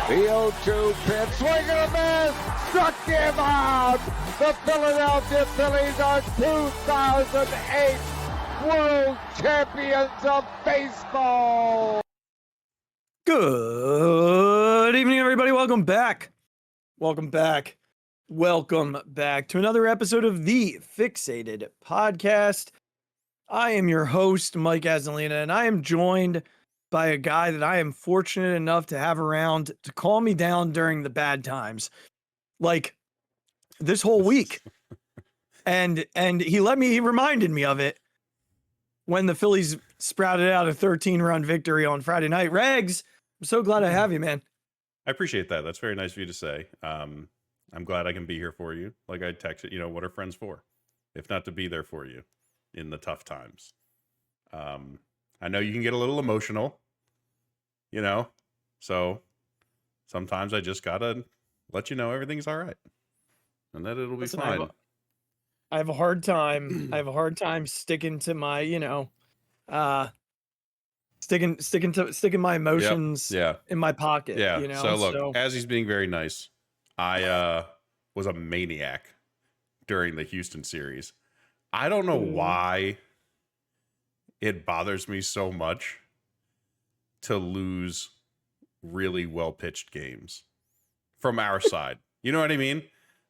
The 0-2 pitch, swing and a miss, struck him out. The Philadelphia Phillies are 2008 World Champions of Baseball. Good evening, everybody. Welcome back to another episode of the Phixated Podcast. I am your host, Mike Azzolina, and I am joined by a guy that I am fortunate enough to have around to calm me down during the bad times, like this whole week. and he reminded me of it when the Phillies sprouted out a 13-run victory on Friday night. Regz, I'm so glad I have you, man. I appreciate that. That's very nice of you to say. I'm glad I can be here for you. Like I texted, what are friends for? If not to be there for you in the tough times. I know you can get a little emotional, so sometimes I just gotta let you know everything's all right and that it'll be fine. I have a hard time. Sticking to my, sticking my emotions in my pocket. Yeah. So look, as he's being very nice, I was a maniac during the Houston series. I don't know why it bothers me so much to lose really well-pitched games from our side. You know what I mean?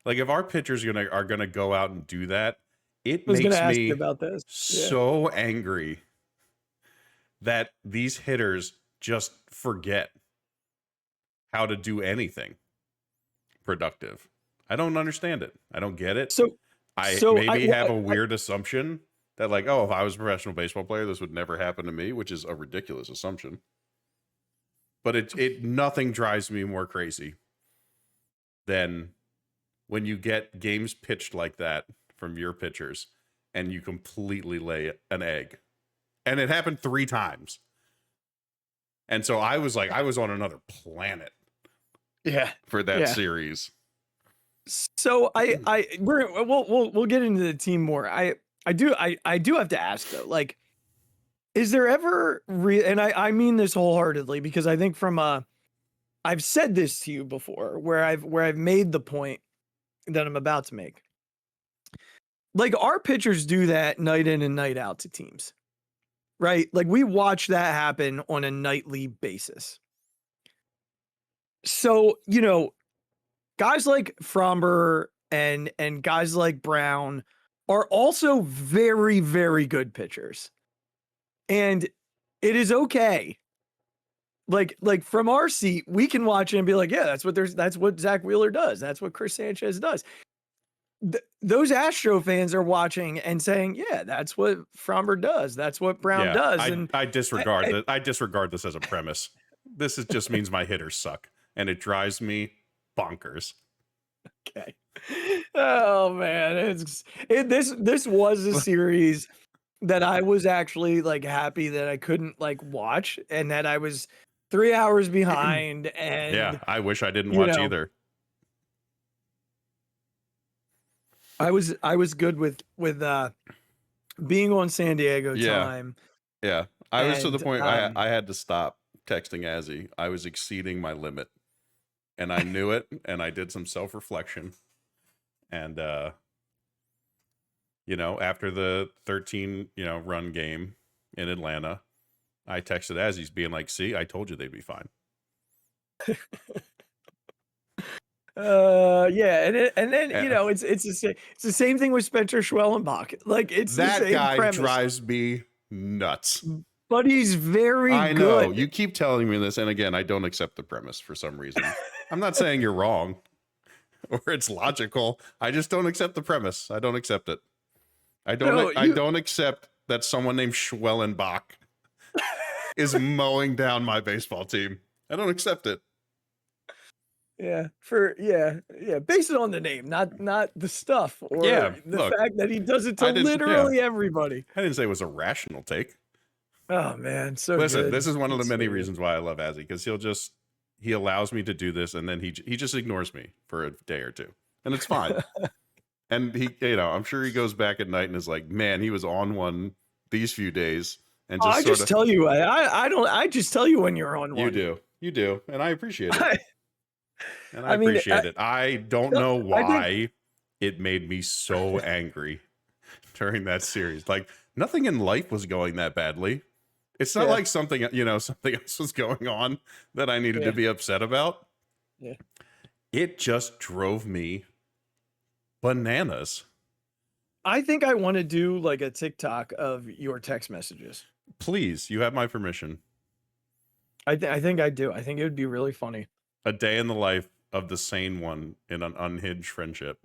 Like if our pitchers are gonna go out and do that, it makes me so angry that these hitters just forget how to do anything productive. I don't understand it. I don't get it. I have a weird assumption that if I was a professional baseball player, this would never happen to me, which is a ridiculous assumption. But nothing drives me more crazy than when you get games pitched like that from your pitchers and you completely lay an egg. And it happened 3 times. And so I was on another planet. Yeah. For that series. So we'll get into the team more. I do have to ask though, is there ever and I mean this wholeheartedly because I think I've said this to you before where I've made the point that I'm about to make. Like our pitchers do that night in and night out to teams, right? Like we watch that happen on a nightly basis. So, guys like Fromber and guys like Brown are also very, very good pitchers. And it is okay. Like from our seat, we can watch it and be like, yeah, that's what Zach Wheeler does. That's what Chris Sanchez does. Those Astro fans are watching and saying, yeah, that's what Fromber does. That's what Brown does. I disregard this as a premise. This just means my hitters suck. And it drives me bonkers. Okay. Oh man, this was a series that I was actually happy that I couldn't watch and that I was 3 hours behind. And yeah, I wish I didn't watch either. I was good with being on San Diego time. Yeah, I was to the point I had to stop texting Azzy. I was exceeding my limit. And I knew it, and I did some self-reflection. And, after the 13, run game in Atlanta, I texted Azzy being like, see, I told you they'd be fine. And then it's the same thing with Spencer Schwellenbach. It's that the same guy premise. drives me nuts. But he's very good. I know. You keep telling me this, and again, I don't accept the premise for some reason. I'm not saying you're wrong or it's logical. I just don't accept the premise. I don't accept it. I don't accept that someone named Schwellenbach is mowing down my baseball team. I don't accept it. Yeah, based it on the name, not the stuff or the fact that he does it to literally everybody. I didn't say it was a rational take. Oh man, listen, good. This is one of the many reasons why I love Azzy, because he allows me to do this, and then he just ignores me for a day or two, and it's fine. And I'm sure he goes back at night and is like, man, he was on one these few days, and I just tell you when you're on one. You do, and I appreciate it. And I appreciate it. I don't know why it made me so angry during that series. Like, nothing in life was going that badly. It's not like something else was going on that I needed to be upset about. Yeah. It just drove me bananas. I think I want to do like a TikTok of your text messages. Please, you have my permission. I think I do. I think it would be really funny. A day in the life of the sane one in an unhinged friendship.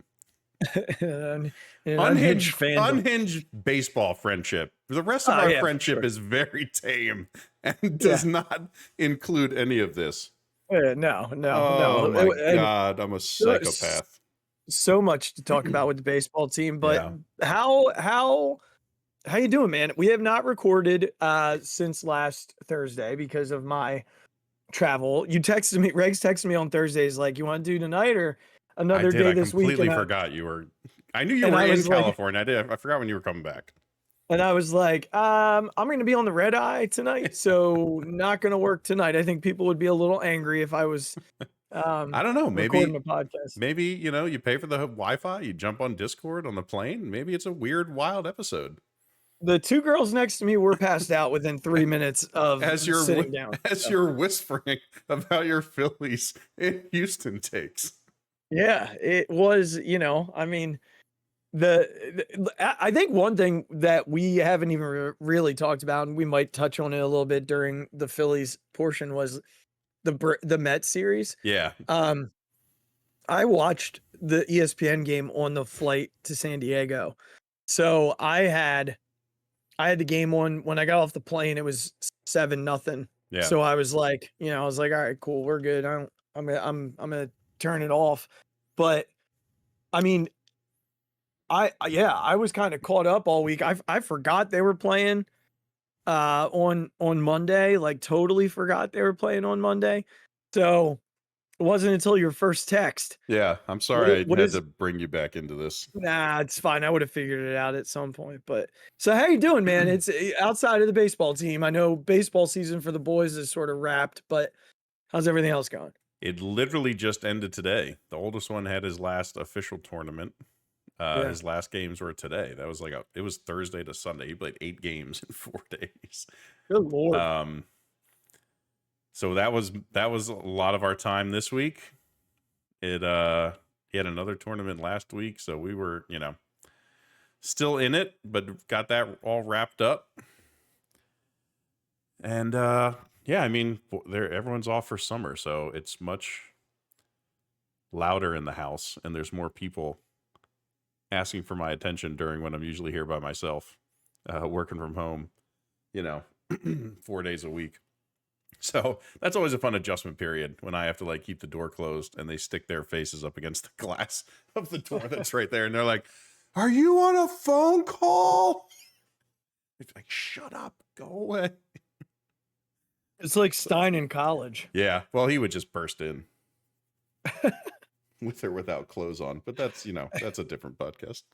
Unhinged baseball friendshop. The rest of our friendship is very tame and does not include any of this. No. Oh my God, I'm a psychopath. So much to talk about with the baseball team, but how you doing, man? We have not recorded since last Thursday because of my travel. You texted me, Regz texted me on Thursdays like, you want to do tonight or another day this week? I completely forgot you were. I knew you were in California. I forgot when you were coming back. And I was like, I'm going to be on the red eye tonight, so not going to work tonight. I think people would be a little angry if I was. I don't know. Recording a podcast. Maybe you pay for the Wi-Fi. You jump on Discord on the plane. Maybe it's a weird, wild episode. The two girls next to me were passed out within 3 minutes of sitting down. As you're whispering about your Phillies in Houston takes. Yeah, it was, I mean, I think one thing that we haven't even really talked about, and we might touch on it a little bit during the Phillies portion, was the Mets series. Yeah. I watched the ESPN game on the flight to San Diego. So I had the game on when I got off the plane. It was 7-0. Yeah. So I was like, all right, cool, we're good. I'm gonna turn it off. But I mean, I was kind of caught up all week. I forgot they were playing on Monday, like totally forgot they were playing on Monday. So it wasn't until your first text. Yeah, I'm sorry I had to bring you back into this. Nah, it's fine. I would have figured it out at some point. But so how you doing, man? It's outside of the baseball team. I know baseball season for the boys is sort of wrapped, but how's everything else going? It literally just ended today. The oldest one had his last official tournament. His last games were today. That was it was Thursday to Sunday. He played 8 games in 4 days. Good Lord. So that was a lot of our time this week. He had another tournament last week, so we were, still in it, but got that all wrapped up. And I mean, everyone's off for summer, so it's much louder in the house, and there's more people asking for my attention during when I'm usually here by myself, working from home, 4 days a week. So that's always a fun adjustment period when I have to keep the door closed and they stick their faces up against the glass of the door that's right there. And they're like, "Are you on a phone call?" It's like, "Shut up, go away." It's like Stein in college. Yeah. Well, he would just burst in with or without clothes on, but that's, that's a different podcast.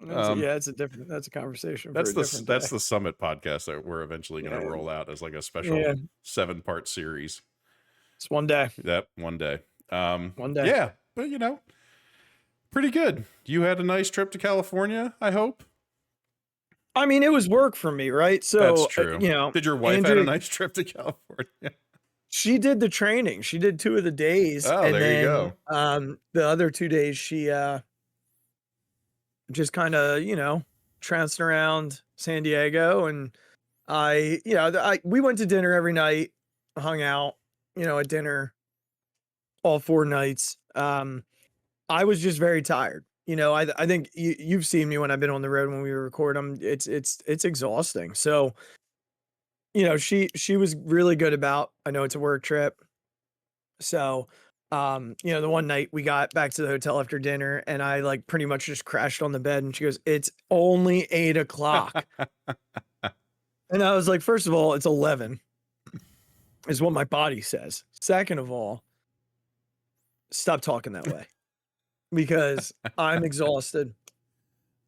That's a conversation. That's the Summit podcast that we're eventually going to roll out as a special 7-part series. It's one day. Yep, one day. One day. Yeah, but pretty good. You had a nice trip to California, I hope. I mean, it was work for me, right? So that's true. Did your wife have a nice trip to California? She did the training. She did 2 of the days. Oh, and there you go. The other 2 days, she just kind of, trounced around San Diego, and we went to dinner every night, hung out, at dinner all 4 nights. I was just very tired. I think you've seen me when I've been on the road when we record them. It's exhausting. So, she was really good about, I know it's a work trip. So, the one night we got back to the hotel after dinner and I pretty much just crashed on the bed and she goes, "It's only 8:00. And I was like, first of all, it's 11 is what my body says. Second of all, stop talking that way because I'm exhausted.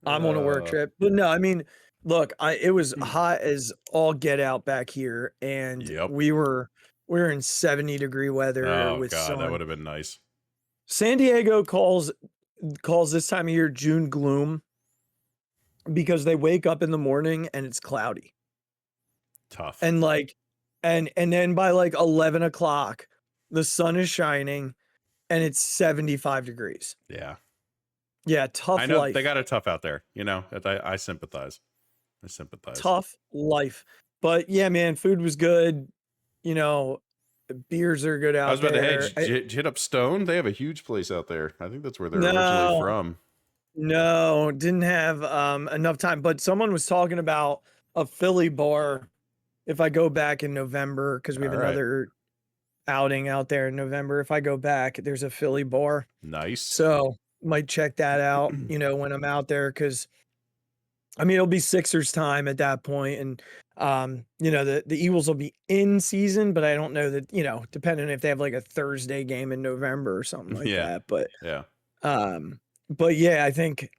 I'm on a work trip. But no, I mean, look, it was hot as all get out back here and we were in 70-degree weather with sun. That would have been nice. San Diego calls this time of year June gloom because they wake up in the morning and it's cloudy. Tough. And like, and then by like 11 o'clock, the sun is shining and it's 75 degrees. Yeah. Yeah. Tough I know life. they got it tough out there. You know, I sympathize. I sympathize. Tough life. But yeah, man, food was good. You know, beers are good out there. I was about to hedge. Did you hit up Stone? They have a huge place out there. I think that's where they're originally from. No, didn't have enough time. But someone was talking about a Philly bar if I go back in November, because we have another outing out there in November. If I go back, there's a Philly bar. Nice. So might check that out, you know, when I'm out there, because I mean it'll be Sixers time at that point, and you know, the Eagles will be in season, but I don't know that, you know, depending if they have like a Thursday game in November or something like that. But but yeah, I think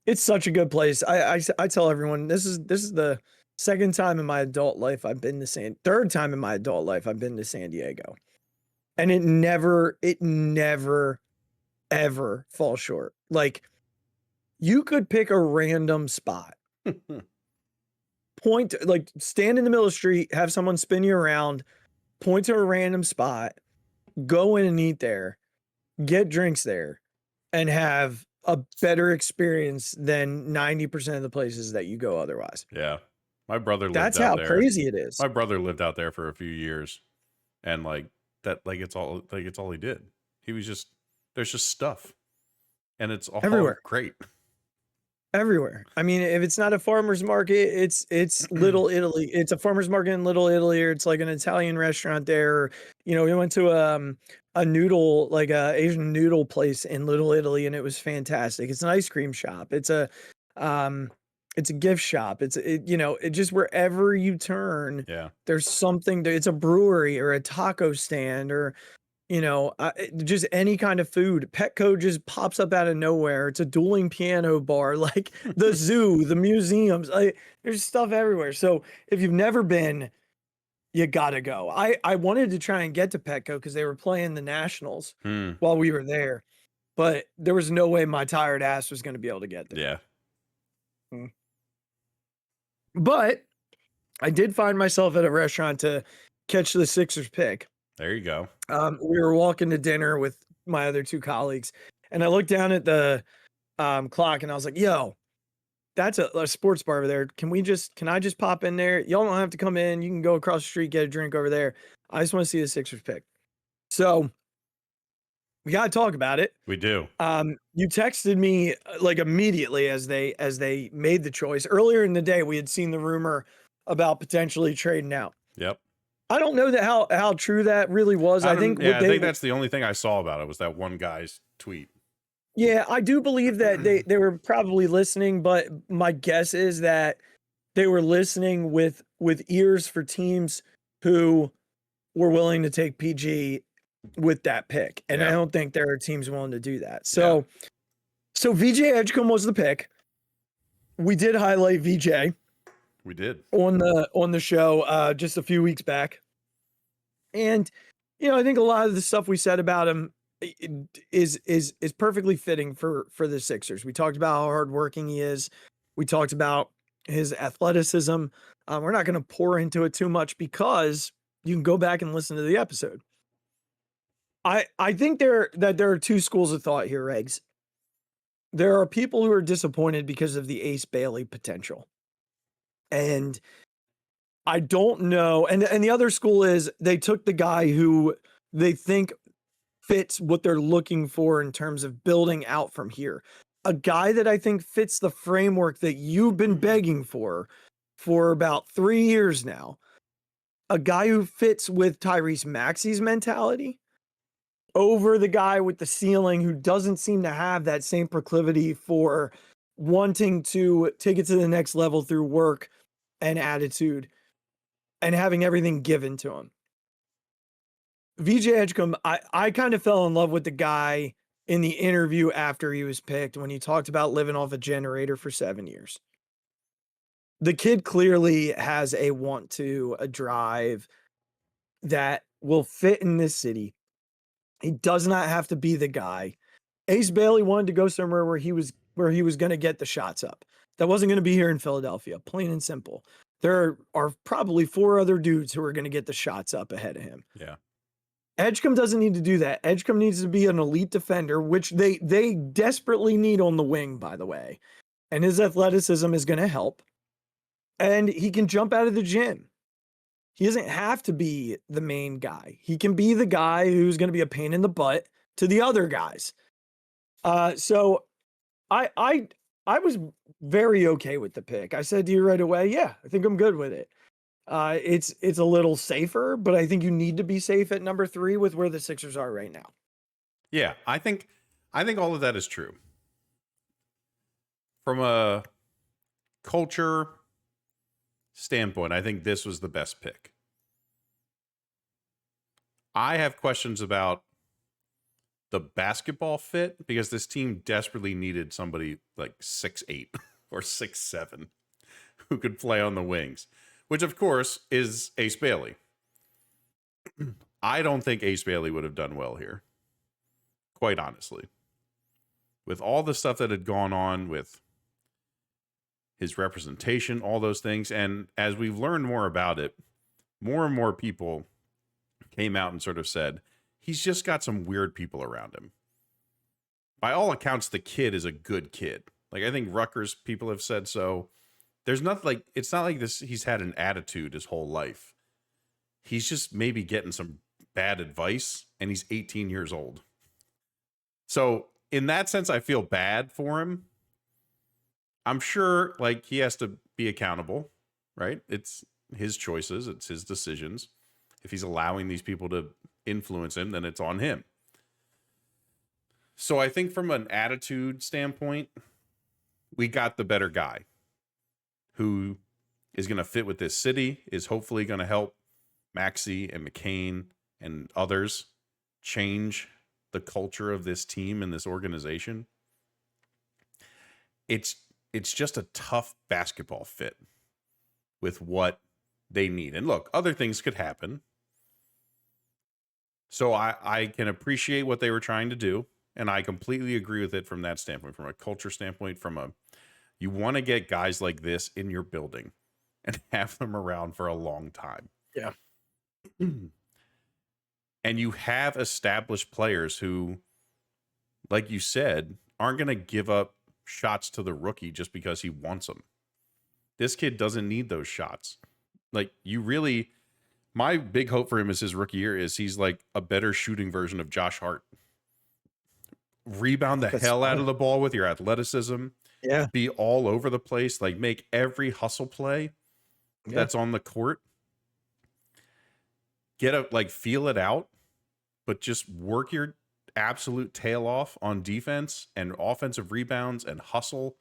it's such a good place. I tell everyone this is the third time in my adult life I've been to San Diego. And it never ever falls short. Like, you could pick a random spot. Stand in the middle of the street, have someone spin you around, point to a random spot, go in and eat there, get drinks there, and have a better experience than 90% of the places that you go otherwise. Yeah. My brother lived That's out how there. crazy it is. My brother lived out there for a few years, and like that, it's all he did. He was just, there's just stuff, and it's all everywhere. Great. Everywhere. I mean, if it's not a farmer's market, it's Little Italy. It's a farmer's market in Little Italy, or it's like an Italian restaurant there. Or, you know, we went to a noodle, like a Asian noodle place in Little Italy, and it was fantastic. It's an ice cream shop. It's a gift shop. You know, it just, wherever you turn, there's something. It's a brewery or a taco stand, or, you know, just any kind of food. Petco just pops up out of nowhere. It's a dueling piano bar, like the zoo, the museums. There's stuff everywhere. So if you've never been, you gotta go. I wanted to try and get to Petco because they were playing the Nationals while we were there, but there was no way my tired ass was going to be able to get there. Yeah. But I did find myself at a restaurant to catch the Sixers pick. There you go. We were walking to dinner with my other two colleagues, and I looked down at the clock, and I was like, yo, that's a sports bar over there. Can I just pop in there? Y'all don't have to come in. You can go across the street, get a drink over there. I just want to see the Sixers pick. So we got to talk about it. We do. You texted me like immediately as they made the choice. Earlier in the day, we had seen the rumor about potentially trading out. Yep. I don't know that how true that really was. I think that's the only thing I saw about it was that one guy's tweet. Yeah, I do believe that they were probably listening, but my guess is that they were listening with ears for teams who were willing to take PG with that pick. And I don't think there are teams willing to do that. So VJ Edgecombe was the pick. We did highlight VJ. We did on the show just a few weeks back. And, you know, I think a lot of the stuff we said about him is perfectly fitting for the Sixers. We talked about how hardworking he is. We talked about his athleticism. We're not going to pour into it too much because you can go back and listen to the episode. I think there are two schools of thought here, Regz. There are people who are disappointed because of the Ace Bailey potential. And I don't know. And the other school is they took the guy who they think fits what they're looking for in terms of building out from here. A guy that I think fits the framework that you've been begging for about 3 years now. A guy who fits with Tyrese Maxey's mentality over the guy with the ceiling who doesn't seem to have that same proclivity for wanting to take it to the next level through work and attitude and having everything given to him. VJ Edgecombe, I kind of fell in love with the guy in the interview after he was picked when he talked about living off a generator for 7 years. The kid clearly has a want to, a drive that will fit in this city. He does not have to be the guy. Ace Bailey wanted to go somewhere where he was going to get the shots up. That wasn't going to be here in Philadelphia, plain and simple. There are probably 4 other dudes who are going to get the shots up ahead of him. Yeah. Edgecombe doesn't need to do that. Edgecombe needs to be an elite defender, which they desperately need on the wing, by the way. And his athleticism is going to help. And he can jump out of the gym. He doesn't have to be the main guy. He can be the guy who's going to be a pain in the butt to the other guys. So I was very okay with the pick. I said to you right away, yeah, I think I'm good with it. It's a little safer, but I think you need to be safe at number 3 with where the Sixers are right now. Yeah, I think all of that is true. From a culture standpoint, I think this was the best pick. I have questions about the basketball fit because this team desperately needed somebody like 6'8" or 6'7" who could play on the wings, which of course is Ace Bailey. I don't think Ace Bailey would have done well here, quite honestly. With all the stuff that had gone on with his representation, all those things, and as we've learned more about it, more and more people came out and sort of said, he's just got some weird people around him. By all accounts, the kid is a good kid. Like, I think Rutgers people have said so. There's nothing like, it's not like this, he's had an attitude his whole life. He's just maybe getting some bad advice, and he's 18 years old. So in that sense, I feel bad for him. I'm sure like he has to be accountable, right? It's his choices. It's his decisions. If he's allowing these people to influence him, then it's on him. So I think from an attitude standpoint, we got the better guy who is going to fit with this city, is hopefully going to help Maxey and McCain and others change the culture of this team and this organization. It's just a tough basketball fit with what they need. And look, other things could happen. So I can appreciate what they were trying to do. And I completely agree with it from that standpoint, from a culture standpoint, you want to get guys like this in your building and have them around for a long time. Yeah. And you have established players who, like you said, aren't going to give up shots to the rookie just because he wants them. This kid doesn't need those shots. Like, my big hope for him is his rookie year is he's like a better shooting version of Josh Hart. Rebound the hell out of the ball with your athleticism. Yeah. Be all over the place. Like, make every hustle play that's on the court. Feel it out, but just work your absolute tail off on defense and offensive rebounds and hustle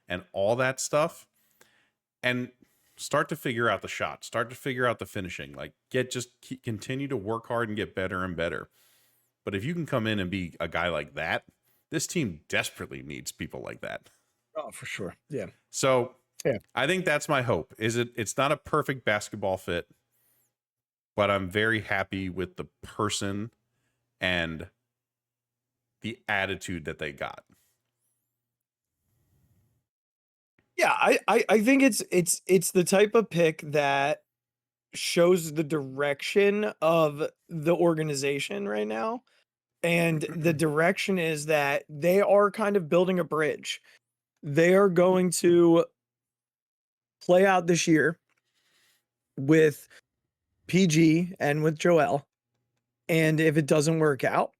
and all that stuff. And start to figure out the shot, start to figure out the finishing, continue to work hard and get better and better. But if you can come in and be a guy like that, this team desperately needs people like that. Oh, for sure. Yeah. So yeah. I think that's my hope. It's not a perfect basketball fit, but I'm very happy with the person and the attitude that they got. Yeah, I think it's the type of pick that shows the direction of the organization right now. And the direction is that they are kind of building a bridge. They are going to play out this year with PG and with Joel. And if it doesn't work out,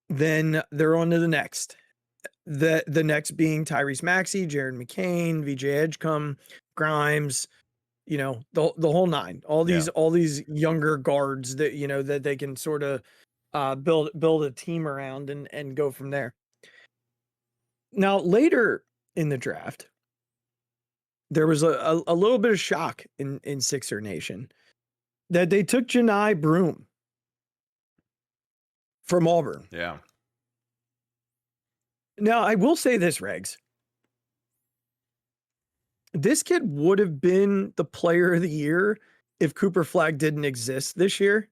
then they're on to the next. The next being Tyrese Maxey, Jared McCain, VJ Edgecombe, Grimes, the whole nine. All these younger guards that that they can sort of build a team around and go from there. Now, later in the draft, there was a little bit of shock in Sixer Nation that they took Janai Broome from Auburn. Yeah. Now, I will say this, Regz. This kid would have been the player of the year if Cooper Flagg didn't exist this year.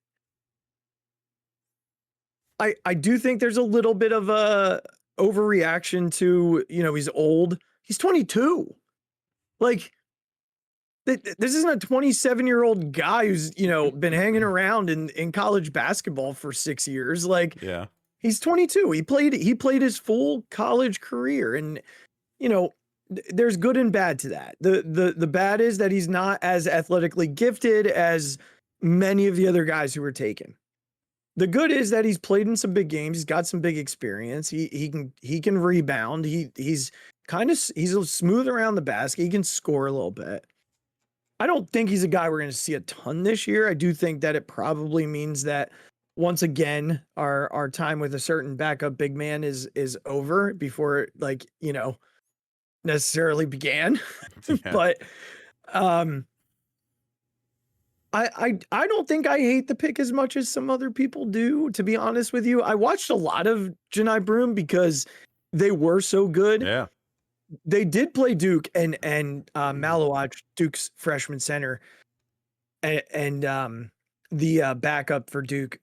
I do think there's a little bit of a overreaction to, he's old. He's 22. Like, this isn't a 27-year-old guy who's, been hanging around in college basketball for 6 years. Like, Yeah. he's 22. He played his full college career, and there's good and bad to that. The bad is that he's not as athletically gifted as many of the other guys who were taken. The good is that he's played in some big games. He's got some big experience. He can rebound. He's smooth around the basket. He can score a little bit. I don't think he's a guy we're going to see a ton this year. I do think that it probably means that once again, our time with a certain backup big man is over before it, necessarily began. Yeah. But I don't think I hate the pick as much as some other people do, to be honest with you. I watched a lot of Janai Broome because they were so good. Yeah. They did play Duke and Malowach, Duke's freshman center, and the backup for Duke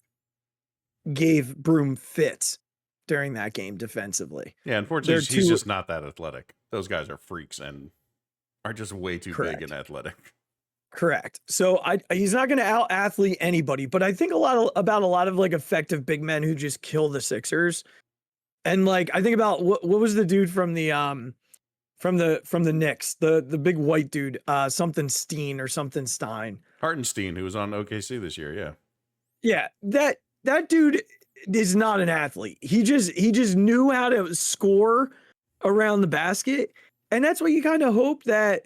gave Broome fits during that game defensively. Yeah, unfortunately, he's just not that athletic. Those guys are freaks and are just way too big and athletic. Correct. So he's not going to out athlete anybody, but I think about a lot of like effective big men who just kill the Sixers. And like I think about what was the dude from the Knicks, the big white dude, something Steen or something Stein. Hartenstein, who was on OKC this year, yeah. Yeah, that dude is not an athlete. He just knew how to score around the basket, and that's what you kind of hope that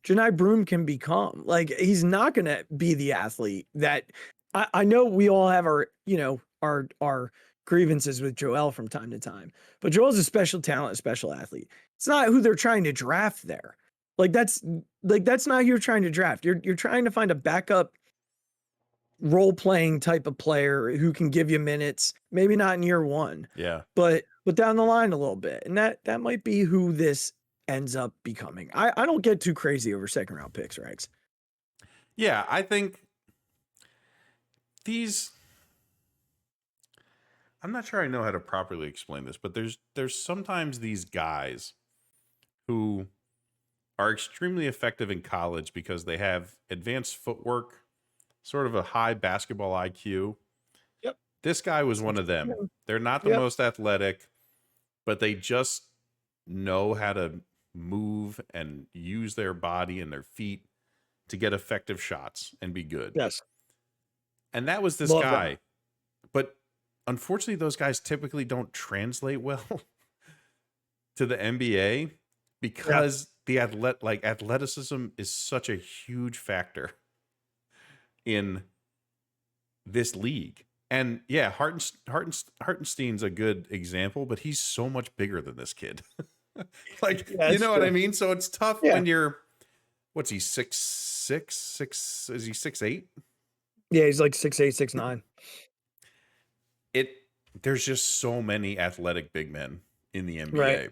Janai Broome can become. Like, he's not going to be the athlete that I know we all have our grievances with Joel from time to time, but Joel's a special talent, a special athlete. It's not who they're trying to draft there. That's not who you're trying to draft. You're trying to find a backup role playing type of player who can give you minutes, maybe not in year one. Yeah. But down the line a little bit. And that might be who this ends up becoming. I don't get too crazy over second round picks, Regz. Yeah, I think I'm not sure I know how to properly explain this, but there's sometimes these guys who are extremely effective in college because they have advanced footwork, sort of a high basketball IQ. Yep. This guy was one of them. They're not the most athletic, but they just know how to move and use their body and their feet to get effective shots and be good. Yes. And that was this guy. But unfortunately, those guys typically don't translate well to the NBA because the athleticism is such a huge factor in this league. And yeah, Hartenstein's a good example, but he's so much bigger than this kid. You know what I mean? So it's tough when you're, what's he, 6'6"? Is he 6'8"? Yeah, he's like 6'8", 6'9". There's just so many athletic big men in the NBA. Right.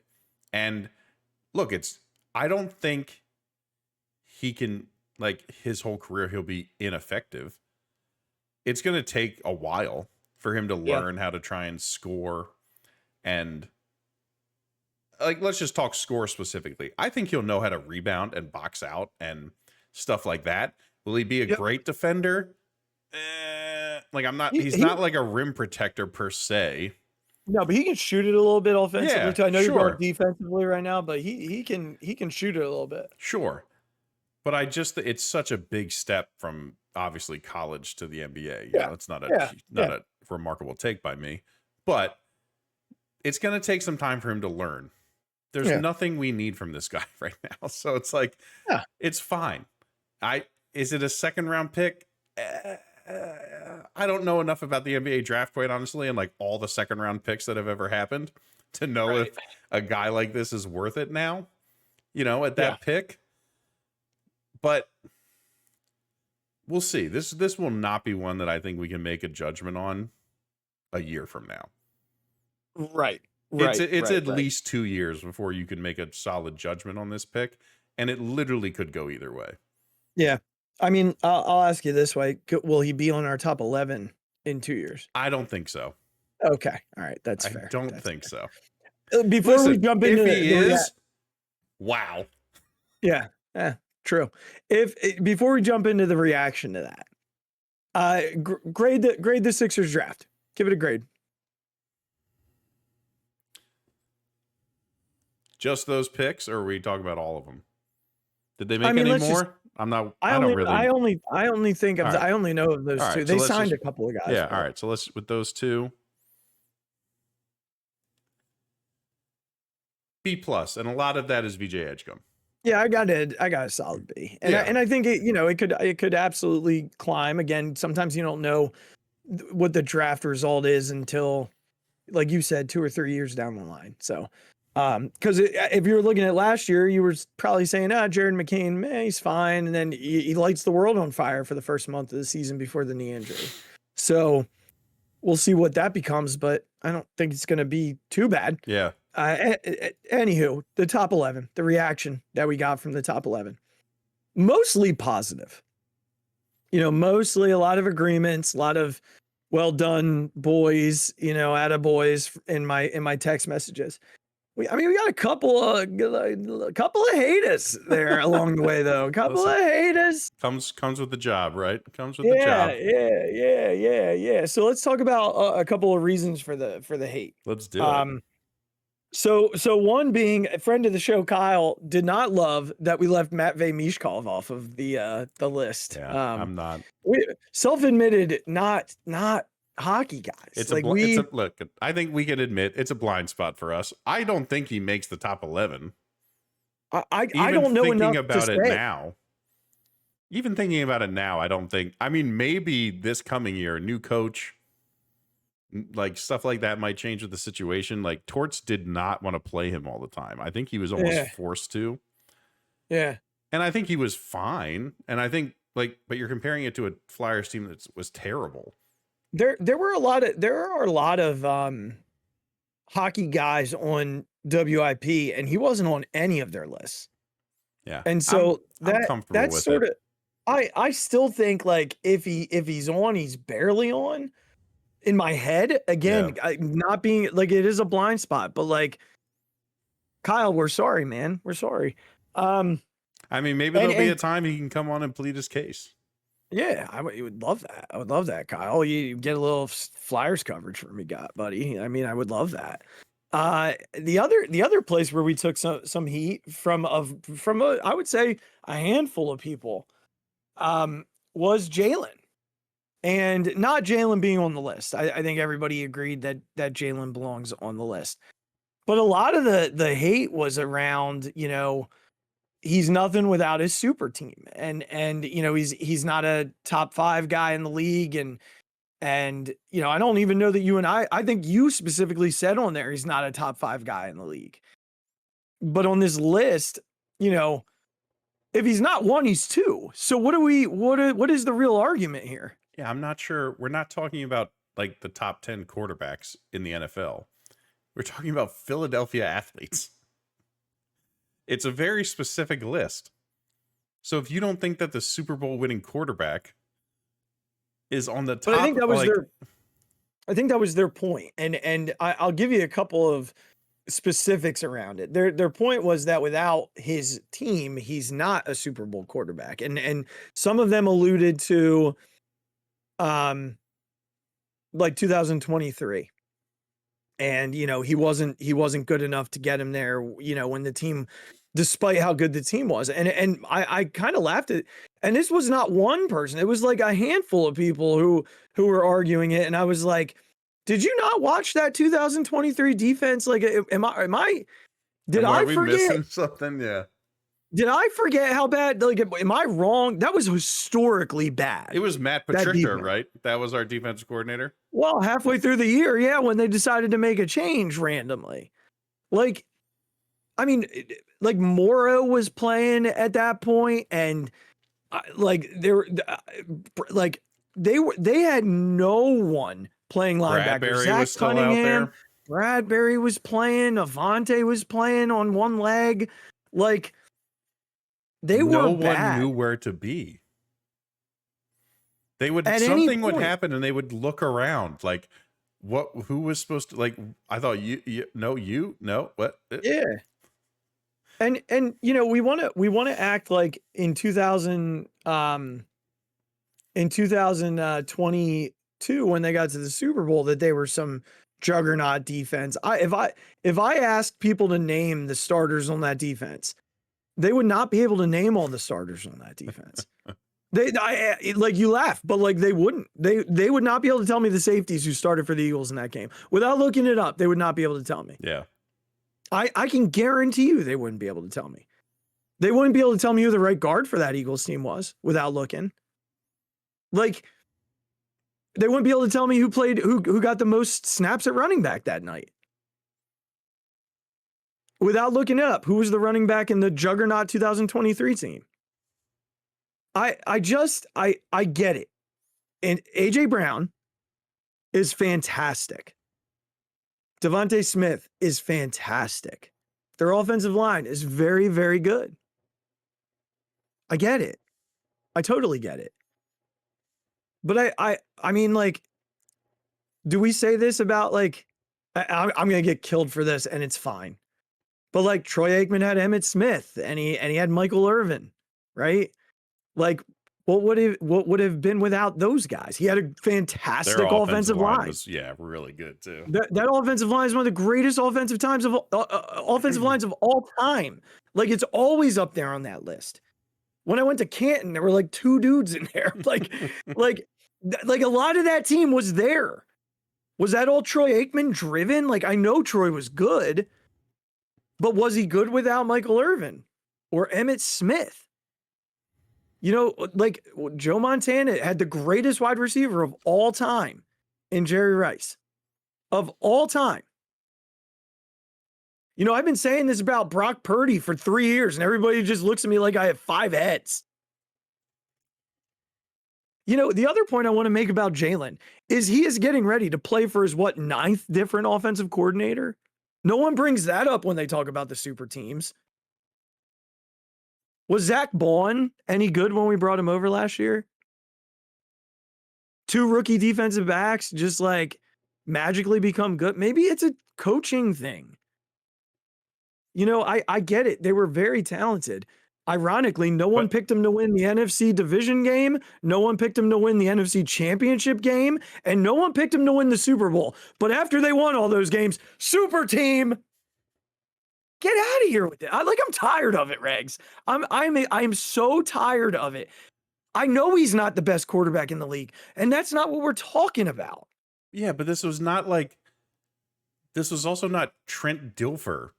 And look, I don't think he can, his whole career, he'll be ineffective. It's going to take a while for him to learn how to try and score. And let's just talk score specifically. I think he'll know how to rebound and box out and stuff like that. Will he be a great defender? He's not like a rim protector per se. No, but he can shoot it a little bit offensively. Yeah, too. I know you're going defensively right now, but he can shoot it a little bit. Sure. But it's such a big step from obviously college to the NBA. It's not a remarkable take by me, but it's going to take some time for him to learn. There's nothing we need from this guy right now. So it's it's fine. Is it a second round pick? I don't know enough about the NBA draft, quite honestly, and all the second round picks that have ever happened to know if a guy like this is worth it now, at that pick. But we'll see. This will not be one that I think we can make a judgment on a year from now. Right. It's at least 2 years before you can make a solid judgment on this pick, and it literally could go either way. Yeah. I mean, I'll ask you this way. Will he be on our top 11 in 2 years? I don't think so. Okay. All right. That's I fair. don't That's think fair. so. Before we jump into if he is, wow. Yeah. True. Before we jump into the reaction to that, grade the Sixers draft. Give it a grade. Just those picks, or are we talking about all of them? Did they make any more? I only think of right. I only know of those two. They signed a couple of guys. Yeah. All right. So let's with those two. B+, and a lot of that is VJ Edgecombe. Yeah, I got a solid B, and I think it could absolutely climb again. Sometimes you don't know what the draft result is until, like you said, 2 or 3 years down the line. So, because if you were looking at last year, you were probably saying, Jared McCain, he's fine, and then he lights the world on fire for the first month of the season before the knee injury. So we'll see what that becomes, but I don't think it's going to be too bad. Yeah. Anywho, the top 11, the reaction that we got from the top 11, mostly positive. Mostly a lot of agreements, a lot of well done, boys. Atta boys in my text messages. We got a couple of haters there along the way, though. A couple of haters. Comes with the job, right? Comes with the job. Yeah. So let's talk about a couple of reasons for the hate. Let's do it. So one being, a friend of the show, Kyle, did not love that we left Matvey Mishkov off of the list. Yeah, I'm not. We self-admitted not hockey guys. Look, I think we can admit it's a blind spot for us. I don't think he makes the top 11. I don't know enough about to it say. now. Even thinking about it now, I don't think. I mean, maybe this coming year, a new coach, like stuff like that might change with the situation. Like Torts did not want to play him all the time. I think he was almost forced to. Yeah. And I think he was fine. And I think but you're comparing it to a Flyers team that was terrible. There are a lot of hockey guys on WIP, and he wasn't on any of their lists. Yeah. And so that's sort of, I still think like if he's on, he's barely on. In my head, again, not being like, it is a blind spot, but like, Kyle, we're sorry, man. We're sorry. I mean, maybe there'll be a time he can come on and plead his case. Yeah, I would love that. I would love that, Kyle. You get a little Flyers coverage from me, buddy. I mean, I would love that. The other place where we took some heat from I would say a handful of people, was Jalen. And not Jalen being on the list. I think everybody agreed that Jalen belongs on the list. But a lot of the hate was around, he's nothing without his super team. And he's not a top 5 guy in the league. And I don't even know that you and I think you specifically said on there he's not a top 5 guy in the league. But on this list, if he's not 1, he's 2. So what is the real argument here? Yeah, I'm not sure. We're not talking about like the top 10 quarterbacks in the NFL. We're talking about Philadelphia athletes. It's a very specific list. So if you don't think that the Super Bowl winning quarterback is on the top, but I think that was their point. And I'll give you a couple of specifics around it. Their point was that without his team, he's not a Super Bowl quarterback. And some of them alluded to like 2023, and he wasn't good enough to get him there, when the team, despite how good the team was. And I kind of laughed at, and this was not one person, it was like a handful of people who were arguing it. And I was like, did you not watch that 2023 defense? Like, did I forget something? Yeah. Did I forget how bad? Like, am I wrong? That was historically bad. It was Matt Patricia, right? That was our defensive coordinator. Well, halfway through the year, yeah, when they decided to make a change randomly. Like, I mean, like Morrow was playing at that point, and they had no one playing linebacker. Bradbury Zach was still Cunningham, out there. Bradbury was playing. Avante was playing on one leg. Like, no one knew where to be. Something would happen and they would look around. Like, who was supposed to, like, I thought you no, what? Yeah. And we want to act like in 2022 when they got to the Super Bowl that they were some juggernaut defense. If I asked people to name the starters on that defense, they would not be able to name all the starters on that defense. Like, you laugh, but like they wouldn't. They would not be able to tell me the safeties who started for the Eagles in that game without looking it up. They would not be able to tell me. Yeah. I can guarantee you they wouldn't be able to tell me. They wouldn't be able to tell me who the right guard for that Eagles team was without looking. Like, they wouldn't be able to tell me who got the most snaps at running back that night without looking it up. Who was the running back in the juggernaut 2023 team? I get it. And AJ Brown is fantastic. Devontae Smith is fantastic. Their offensive line is very, very good. I get it. I totally get it. But I mean, like, do we say this about, like, I'm going to get killed for this and it's fine. But like, Troy Aikman had Emmitt Smith and he had Michael Irvin, right? Like, what would have been without those guys? He had a fantastic Their offensive line. Was, really good too. That offensive line is one of the greatest offensive lines of all time. Like, it's always up there on that list. When I went to Canton, there were like two dudes in there. Like a lot of that team was there. Was that all Troy Aikman driven? Like, I know Troy was good, but was he good without Michael Irvin or Emmitt Smith? You know, like, Joe Montana had the greatest wide receiver of all time in Jerry Rice. Of all time. You know, I've been saying this about Brock Purdy for 3 years, and everybody just looks at me like I have 5 heads. You know, the other point I want to make about Jalen is he is getting ready to play for his, 9th different offensive coordinator? No one brings that up when they talk about the super teams. Was Zach Baun any good when we brought him over last year? 2 rookie defensive backs just like magically become good. Maybe it's a coaching thing. You know, I get it. They were very talented. Ironically, no one picked him to win the NFC division game. No one picked him to win the NFC championship game. And no one picked him to win the Super Bowl. But after they won all those games, super team. Get out of here with it. I'm tired of it, Regz. I'm so tired of it. I know he's not the best quarterback in the league, and that's not what we're talking about. Yeah, but this was also not Trent Dilfer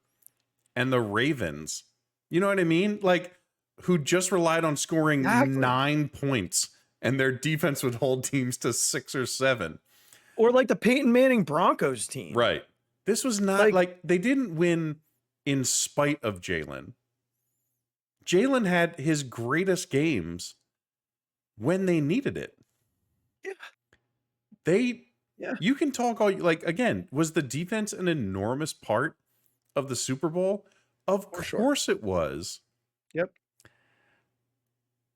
and the Ravens. You know what I mean? Like, who just relied on scoring 9 points and their defense would hold teams to 6 or 7. Or like the Peyton Manning Broncos team. Right. This was not like they didn't win in spite of Jalen. Jalen had his greatest games when they needed it. Yeah. You can talk all, like, again, was the defense an enormous part of the Super Bowl? Of course it was. Yep.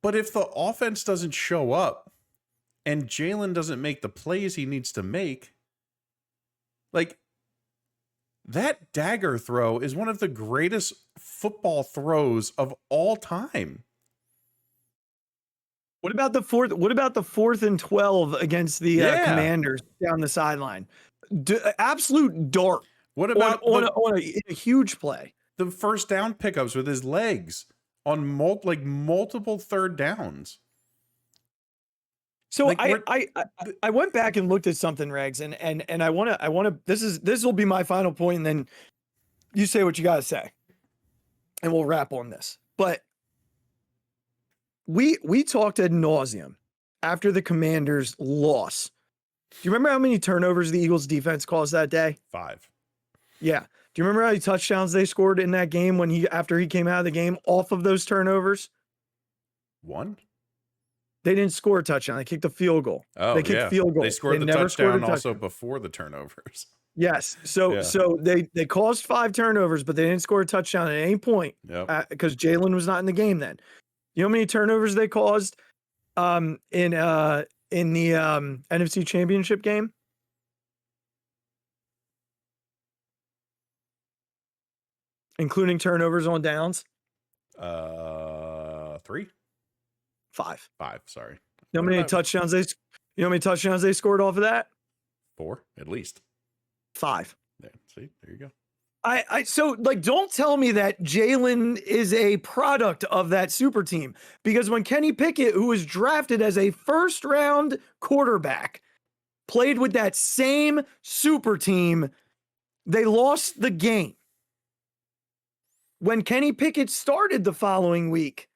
But if the offense doesn't show up and Jalen doesn't make the plays he needs to make, like, that dagger throw is one of the greatest football throws of all time. What about the 4th and 12 against the Commanders down the sideline? Absolute dart. What about on a huge play? The first down pickups with his legs on multiple third downs. So I went back and looked at something, Regz, and I want to this will be my final point, and then you say what you got to say, and we'll wrap on this. But we talked ad nauseum after the Commanders' loss. Do you remember how many turnovers the Eagles defense caused that day? 5. Yeah. Do you remember how many touchdowns they scored in that game after he came out of the game off of those turnovers? 1. They didn't score a touchdown. They kicked a field goal. Oh, they kicked field goal. They scored the touchdown also before the turnovers. Yes. So they caused 5 turnovers, but they didn't score a touchdown at any point because Jalen was not in the game then. You know how many turnovers they caused in the NFC Championship game? including turnovers on downs? 3? 5. 5, sorry. You know how many touchdowns they scored off of that? 4, at least. 5. Yeah, see, there you go. So like, don't tell me that Jalen is a product of that super team, because when Kenny Pickett, who was drafted as a first round quarterback, played with that same super team, they lost the game. When Kenny Pickett started the following week,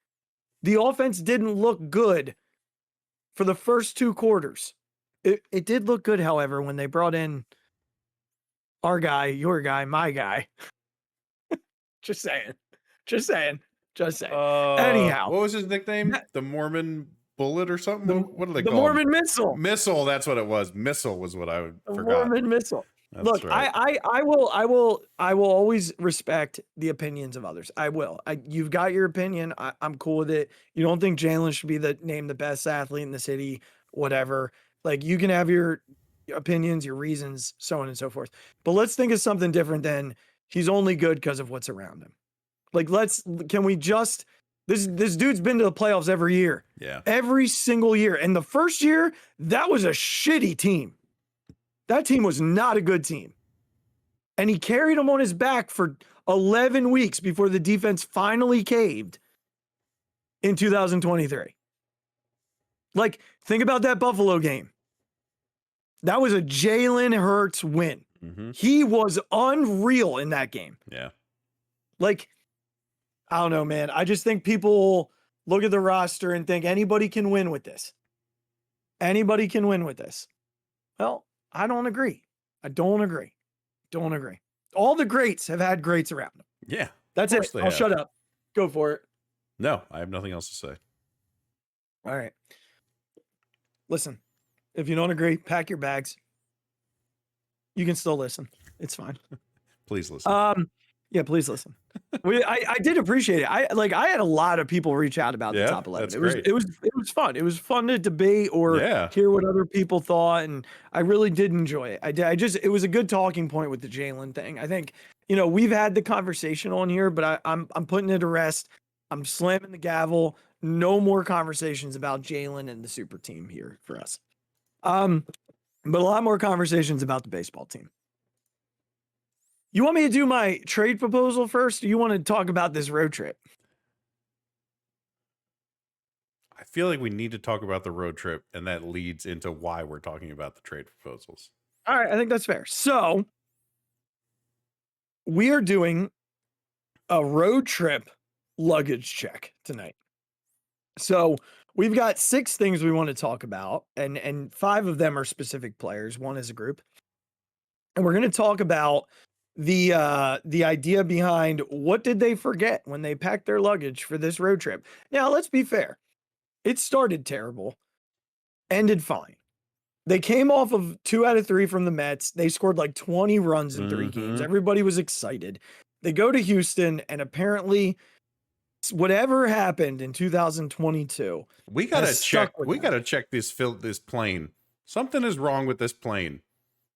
the offense didn't look good for the first 2 quarters. It did look good, however, when they brought in our guy, your guy, my guy. Just saying. Anyhow. What was his nickname? The Mormon Bullet or something? What do they call the Mormon him? Missile. Missile, that's what it was. Missile was what I forgot. Mormon Missile. That's Look, right. I will always respect the opinions of others. I will. You've got your opinion. I'm cool with it. You don't think Jalen should be named the best athlete in the city, whatever. Like, you can have your opinions, your reasons, so on and so forth. But let's think of something different than he's only good because of what's around him. Like, this dude's been to the playoffs every year. Yeah. Every single year. And the first year, that was a shitty team. That team was not a good team. And he carried them on his back for 11 weeks before the defense finally caved in 2023. Like, think about that Buffalo game. That was a Jalen Hurts win. Mm-hmm. He was unreal in that game. Yeah. Like, I don't know, man. I just think people look at the roster and think anybody can win with this. Anybody can win with this. Well, I don't agree. Don't agree. All the greats have had greats around them. Yeah. That's it. I'll shut up. Go for it. No, I have nothing else to say. All right. Listen, if you don't agree, pack your bags. You can still listen. It's fine. Please listen. Yeah, please listen. I did appreciate it. I had a lot of people reach out about the top 11. It was fun. It was fun to debate or hear what other people thought, and I really did enjoy it. It was a good talking point with the Jalen thing. I think, we've had the conversation on here, but I'm putting it to rest. I'm slamming the gavel. No more conversations about Jalen and the super team here for us. But a lot more conversations about the baseball team. You want me to do my trade proposal first, or you want to talk about this road trip? I feel like we need to talk about the road trip, and that leads into why we're talking about the trade proposals. All right, I think that's fair. So, we are doing a road trip luggage check tonight. So, we've got 6 things we want to talk about, and 5 of them are specific players. 1 is a group. And we're going to talk about the idea behind what did they forget when they packed their luggage for this road trip. Now, let's be fair. It started terrible, ended fine. They came off of 2 out of 3 from the Mets. They scored like 20 runs in 3 games. Everybody was excited. They go to Houston, and apparently whatever happened in 2022, we gotta check this plane. Something is wrong with this plane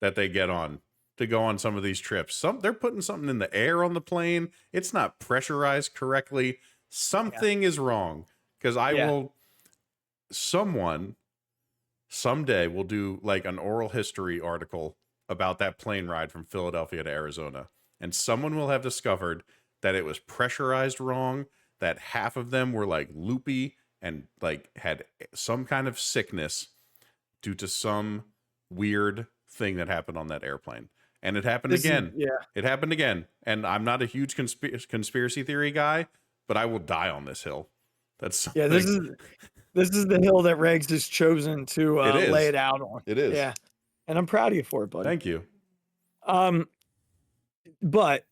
that they get on to go on some of these trips. They're putting something in the air on the plane. It's not pressurized correctly. Something is wrong, because someone someday will do like an oral history article about that plane ride from Philadelphia to Arizona, and someone will have discovered that it was pressurized wrong, that half of them were like loopy and like had some kind of sickness due to some weird thing that happened on that airplane. And it happened again. It happened again. And I'm not a huge conspiracy theory guy, but I will die on this hill. That's something. Yeah, this is the hill that Regz has chosen to lay it out on. It is. Yeah. And I'm proud of you for it, buddy. Thank you. But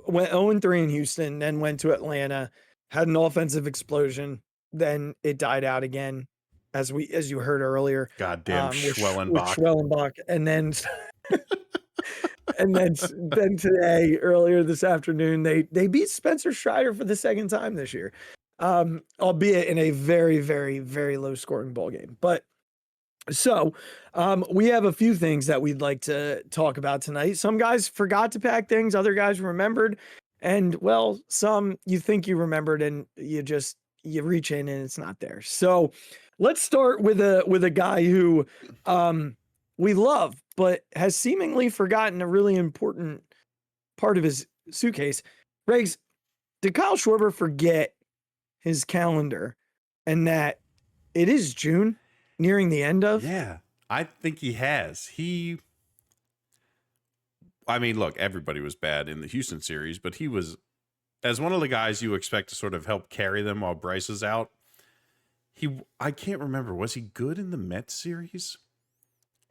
went 0-3 in Houston, then went to Atlanta, had an offensive explosion, then it died out again, as you heard earlier. Goddamn Schwellenbach. And then and then today, earlier this afternoon, they beat Spencer Strider for the 2nd time this year. Albeit in a very, very, very low scoring ball game. But so we have a few things that we'd like to talk about tonight. Some guys forgot to pack things, other guys remembered. And well, some you think you remembered and you reach in and it's not there. So let's start with a guy who we love, but has seemingly forgotten a really important part of his suitcase. Regz, did Kyle Schwarber forget his calendar and that it is June nearing the end of? Yeah, I think he has. I mean, look, everybody was bad in the Houston series, but he was, as one of the guys you expect to sort of help carry them while Bryce is out. I can't remember. Was he good in the Mets series?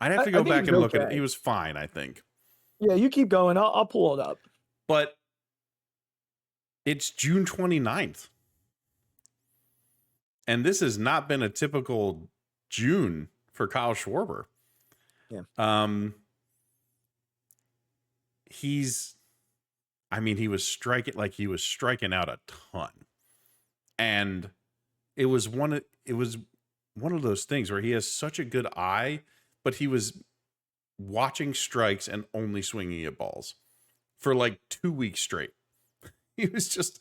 I'd have to go back and look at it. He was fine, I think. Yeah, you keep going. I'll pull it up. But it's June 29th. And this has not been a typical June for Kyle Schwarber. Yeah. He was striking out a ton. And it was one of those things where he has such a good eye, but he was watching strikes and only swinging at balls for like 2 weeks straight. He was just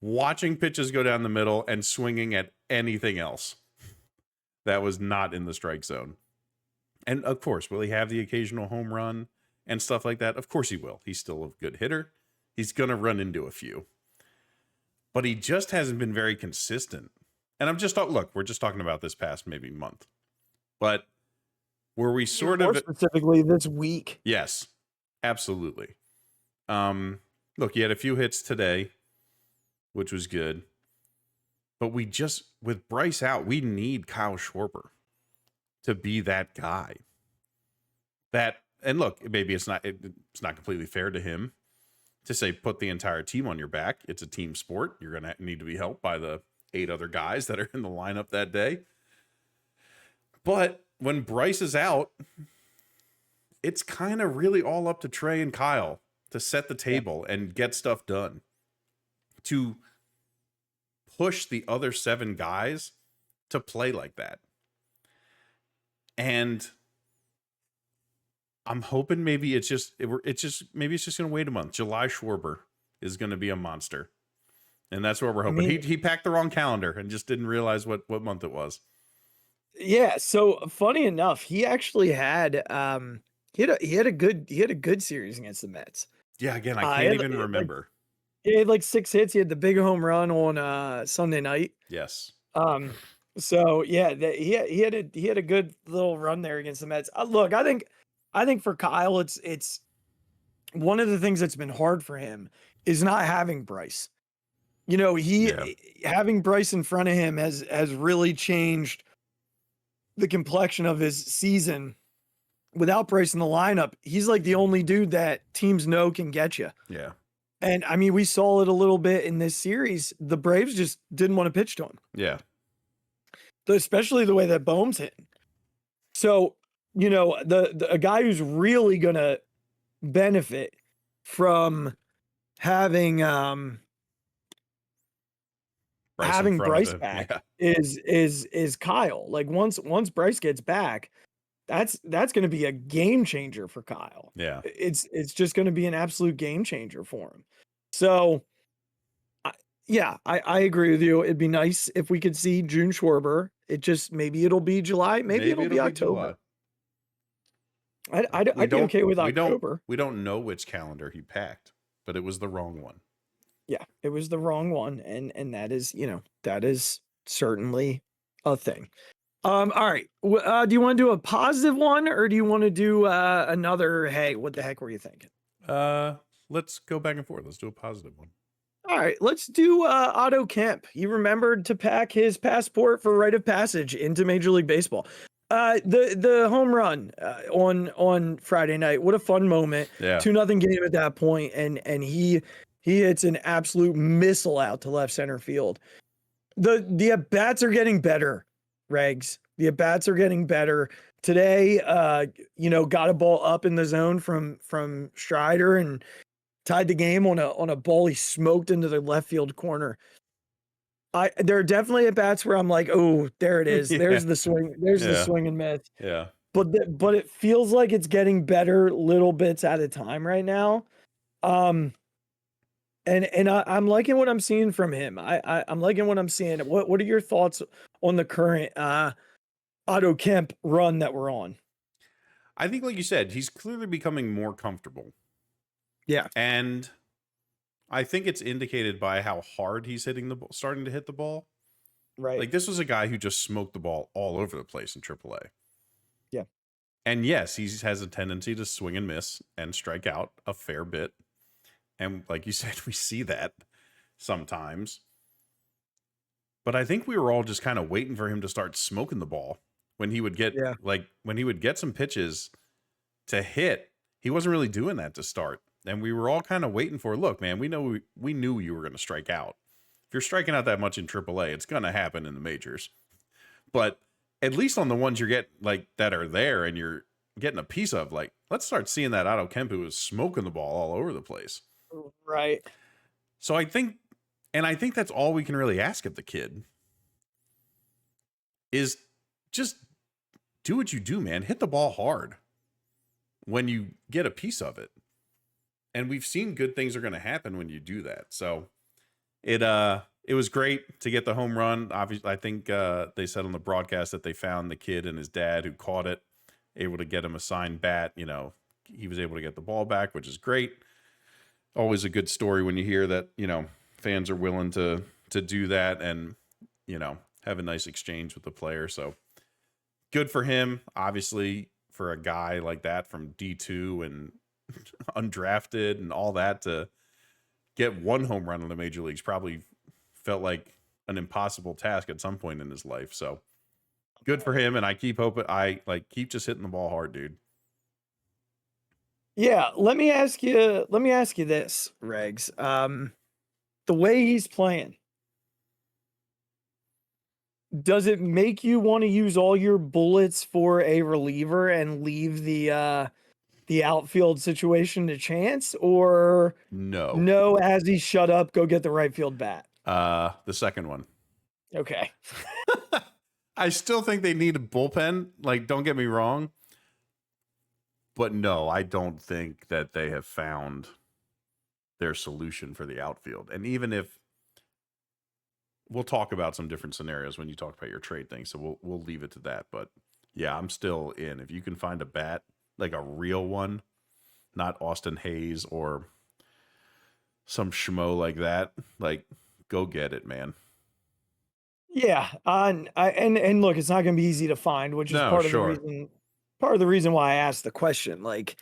watching pitches go down the middle and swinging at anything else that was not in the strike zone. And of course, will he have the occasional home run and stuff like that? Of course he will. He's still a good hitter. He's going to run into a few. But he just hasn't been very consistent. And we're just talking about this past maybe month. But were we sort of specifically this week? Yes, absolutely. Look, he had a few hits today, which was good. But with Bryce out, we need Kyle Schwarber to be that guy. And look, maybe it's not completely fair to him to say put the entire team on your back. It's a team sport. You're going to need to be helped by the 8 other guys that are in the lineup that day. But when Bryce is out, it's kind of really all up to Trey and Kyle to set the table and get stuff done, to push the other 7 guys to play like that. And I'm hoping maybe it's just going to wait a month. July Schwarber is going to be a monster. And that's what we're hoping. He packed the wrong calendar and just didn't realize what month it was. Yeah. So funny enough, he actually had he had a good series against the Mets. Yeah. Again, I can't even remember. He had like 6 hits. He had the big home run on Sunday night. Yes. So yeah, he had a good little run there against the Mets. Look, I think for Kyle, it's one of the things that's been hard for him is not having Bryce. You know, having Bryce in front of him has really changed the complexion of his season. Without Bryce in the lineup, he's like the only dude that teams know can get you. Yeah. And I mean, we saw it a little bit in this series. The Braves just didn't want to pitch to him. Yeah. Especially the way that Bohm's hitting. So, you know, a guy who's really going to benefit from having Bryce back is Kyle. Like once Bryce gets back, that's going to be a game changer for Kyle. Yeah. It's just going to be an absolute game changer for him. So I agree with you. It'd be nice if we could see June Schwarber. Maybe it'll be July. Maybe it'll be October. I'd be okay with October. We don't know which calendar he packed, but it was the wrong one. Yeah, it was the wrong one. And that is certainly a thing. All right. Do you want to do a positive one or do you want to do another, hey, what the heck were you thinking? Let's go back and forth. Let's do a positive one. All right, let's do Otto Kemp. He remembered to pack his passport for rite of passage into Major League Baseball. The home run on Friday night. What a fun moment. Yeah. 2-0 game at that point, and he hits an absolute missile out to left center field. The at-bats are getting better, Regz. The at-bats are getting better. Today, got a ball up in the zone from Strider and tied the game on a ball he smoked into the left field corner. There are definitely at bats where I'm like, oh, there it is. There's the swing. There's the swing and miss. Yeah. But it feels like it's getting better little bits at a time right now. And And I'm liking what I'm seeing from him. I'm liking what I'm seeing. What are your thoughts on the current Otto Kemp run that we're on? I think, like you said, he's clearly becoming more comfortable. Yeah. And I think it's indicated by how hard he's hitting starting to hit the ball. Right. Like, this was a guy who just smoked the ball all over the place in AAA. Yeah. And yes, he has a tendency to swing and miss and strike out a fair bit. And like you said, we see that sometimes. But I think we were all just kind of waiting for him to start smoking the ball when he would get when he would get some pitches to hit. He wasn't really doing that to start. And we were all kind of waiting for, look, man, we knew you were going to strike out. If you're striking out that much in AAA, it's going to happen in the majors. But at least on the ones you're getting like that are there and you're getting a piece of, like, let's start seeing that Otto Kemp who is smoking the ball all over the place. Right. So I think that's all we can really ask of the kid is just do what you do, man. Hit the ball hard when you get a piece of it. And we've seen good things are going to happen when you do that. So it was great to get the home run. Obviously, I think they said on the broadcast that they found the kid and his dad who caught it, able to get him a signed bat. You know, he was able to get the ball back, which is great. Always a good story when you hear that, you know, fans are willing to do that and, you know, have a nice exchange with the player. So good for him. Obviously, for a guy like that from D2 and undrafted and all that, to get one home run in the major leagues probably felt like an impossible task at some point in his life. So good for him. And I keep hoping, keep just hitting the ball hard, dude. Yeah, let me ask you this, Regz. The way he's playing, does it make you want to use all your bullets for a reliever and leave the outfield situation to chance, or no, Azzy, shut up, go get the right field bat? The second one. Okay. I still think they need a bullpen. Like, don't get me wrong. But no, I don't think that they have found their solution for the outfield. And even if we'll talk about some different scenarios when you talk about your trade thing, so we'll leave it to that. But yeah, I'm still in. If you can find a bat, like a real one, not Austin Hayes or some schmo like that, like, go get it, man. Yeah, and look, it's not going to be easy to find, which is part of the reason why I asked the question. Like,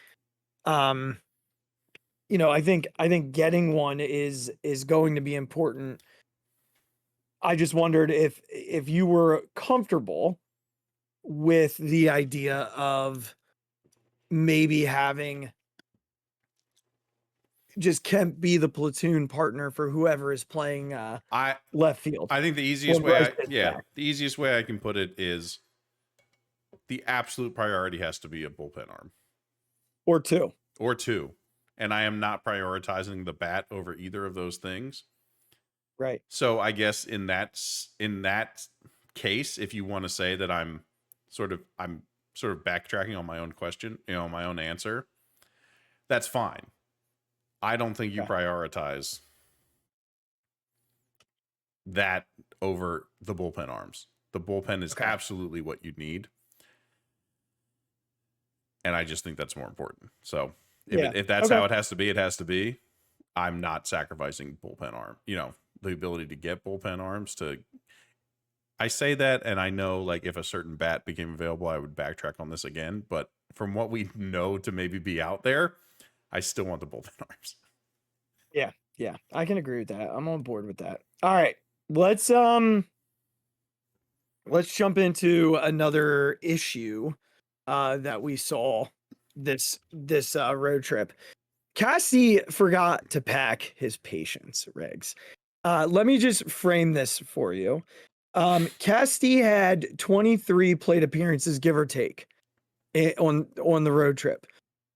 you know, I think getting one is going to be important. I just wondered if you were comfortable with the idea of maybe having just Kemp be the platoon partner for whoever is playing left field. I think the easiest way the easiest way I can put it is the absolute priority has to be a bullpen arm. Or two. And I am not prioritizing the bat over either of those things. Right. So I guess in that case, if you want to say that I'm sort of backtracking on my own question, you know, my own answer, that's fine. I don't think you prioritize that over the bullpen arms. The bullpen is absolutely what you need. And I just think that's more important. So if that's how it has to be, it has to be. I'm not sacrificing bullpen arm, you know, the ability to get bullpen arms to. I say that, and I know, like, if a certain bat became available, I would backtrack on this again. But from what we know to maybe be out there, I still want the bullpen arms. Yeah, I can agree with that. I'm on board with that. All right, let's jump into another issue that we saw this road trip. Cassie forgot to pack his patience, Regz. Let me just frame this for you. Cassie had 23 plate appearances, give or take, on the road trip.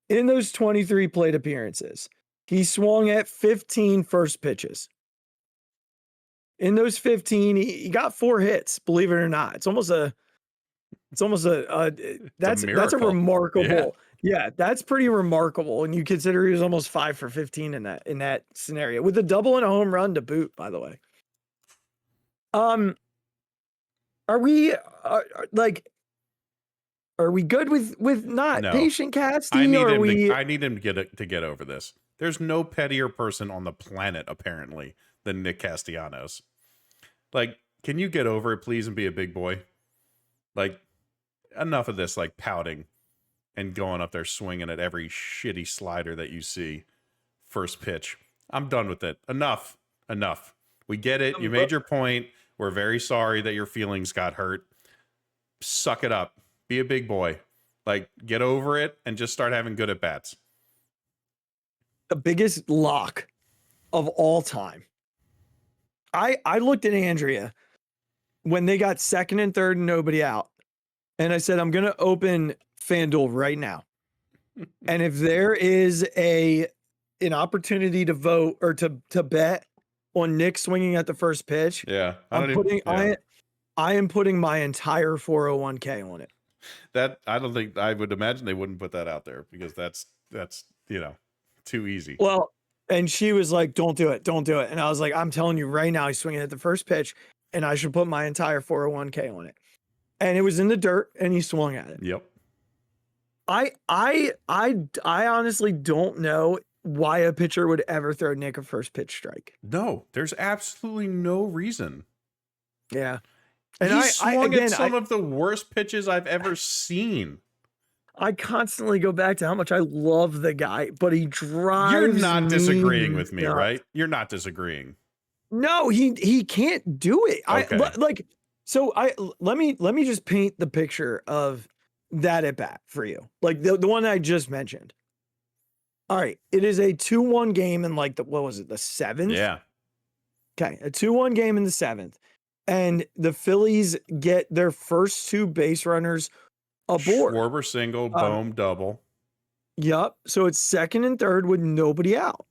In those 23 plate appearances, he swung at 15 first pitches. In those 15, he got 4 hits, believe it or not. That's a remarkable. Yeah, that's pretty remarkable. And you consider he was almost 5 for 15 in that scenario with a double and a home run to boot, by the way. Are we are we good with not No. patient casting? I need or him. we I need him to get over this. There's no pettier person on the planet apparently than Nick Castellanos. Like, can you get over it, please, and be a big boy? Like, enough of this, like pouting and going up there swinging at every shitty slider that you see. First pitch. I'm done with it. Enough. We get it. You made your point. We're very sorry that your feelings got hurt. Suck it up. Be a big boy. Like, get over it and just start having good at bats. the biggest lock of all time. I looked at Andrea when they got second and third and nobody out. And I said, I'm going to open FanDuel right now. And if there is an opportunity to vote or to bet on Nick swinging at the first pitch, Yeah. I am putting my entire 401k on it. I would imagine they wouldn't put that out there because that's too easy. Well, and she was like, don't do it. And I was like, I'm telling you right now, he's swinging at the first pitch and I should put my entire 401k on it. And it was in the dirt and he swung at it. Yep. I honestly don't know why a pitcher would ever throw Nick a first pitch strike. No, there's absolutely no reason. Yeah. And he swung at some of the worst pitches I've ever seen. I constantly go back to how much I love the guy, but he drives. You're not disagreeing with me, nuts. right? You're not disagreeing. No, he can't do it. Okay. Let me just paint the picture of that at bat for you. Like the one I just mentioned. All right. It is a 2-1 game in what was it? The 7th? Yeah. Okay. A 2-1 game in the 7th. And the Phillies get their first 2 base runners aboard. Schwarber single, Bohm double. Yep. So it's second and third with nobody out.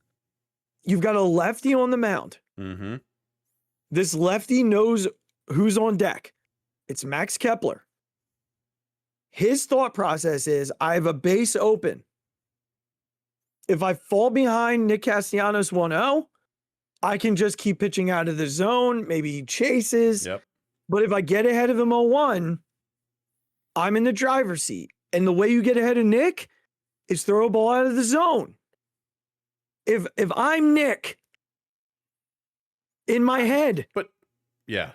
You've got a lefty on the mound. Mm-hmm. This lefty knows who's on deck. It's Max Kepler. His thought process is, I have a base open. If I fall behind Nick Castellanos 1-0, I can just keep pitching out of the zone. Maybe he chases. Yep. But if I get ahead of him 0-1, I'm in the driver's seat. And the way you get ahead of Nick is throw a ball out of the zone. If I'm Nick, in my head, But yeah.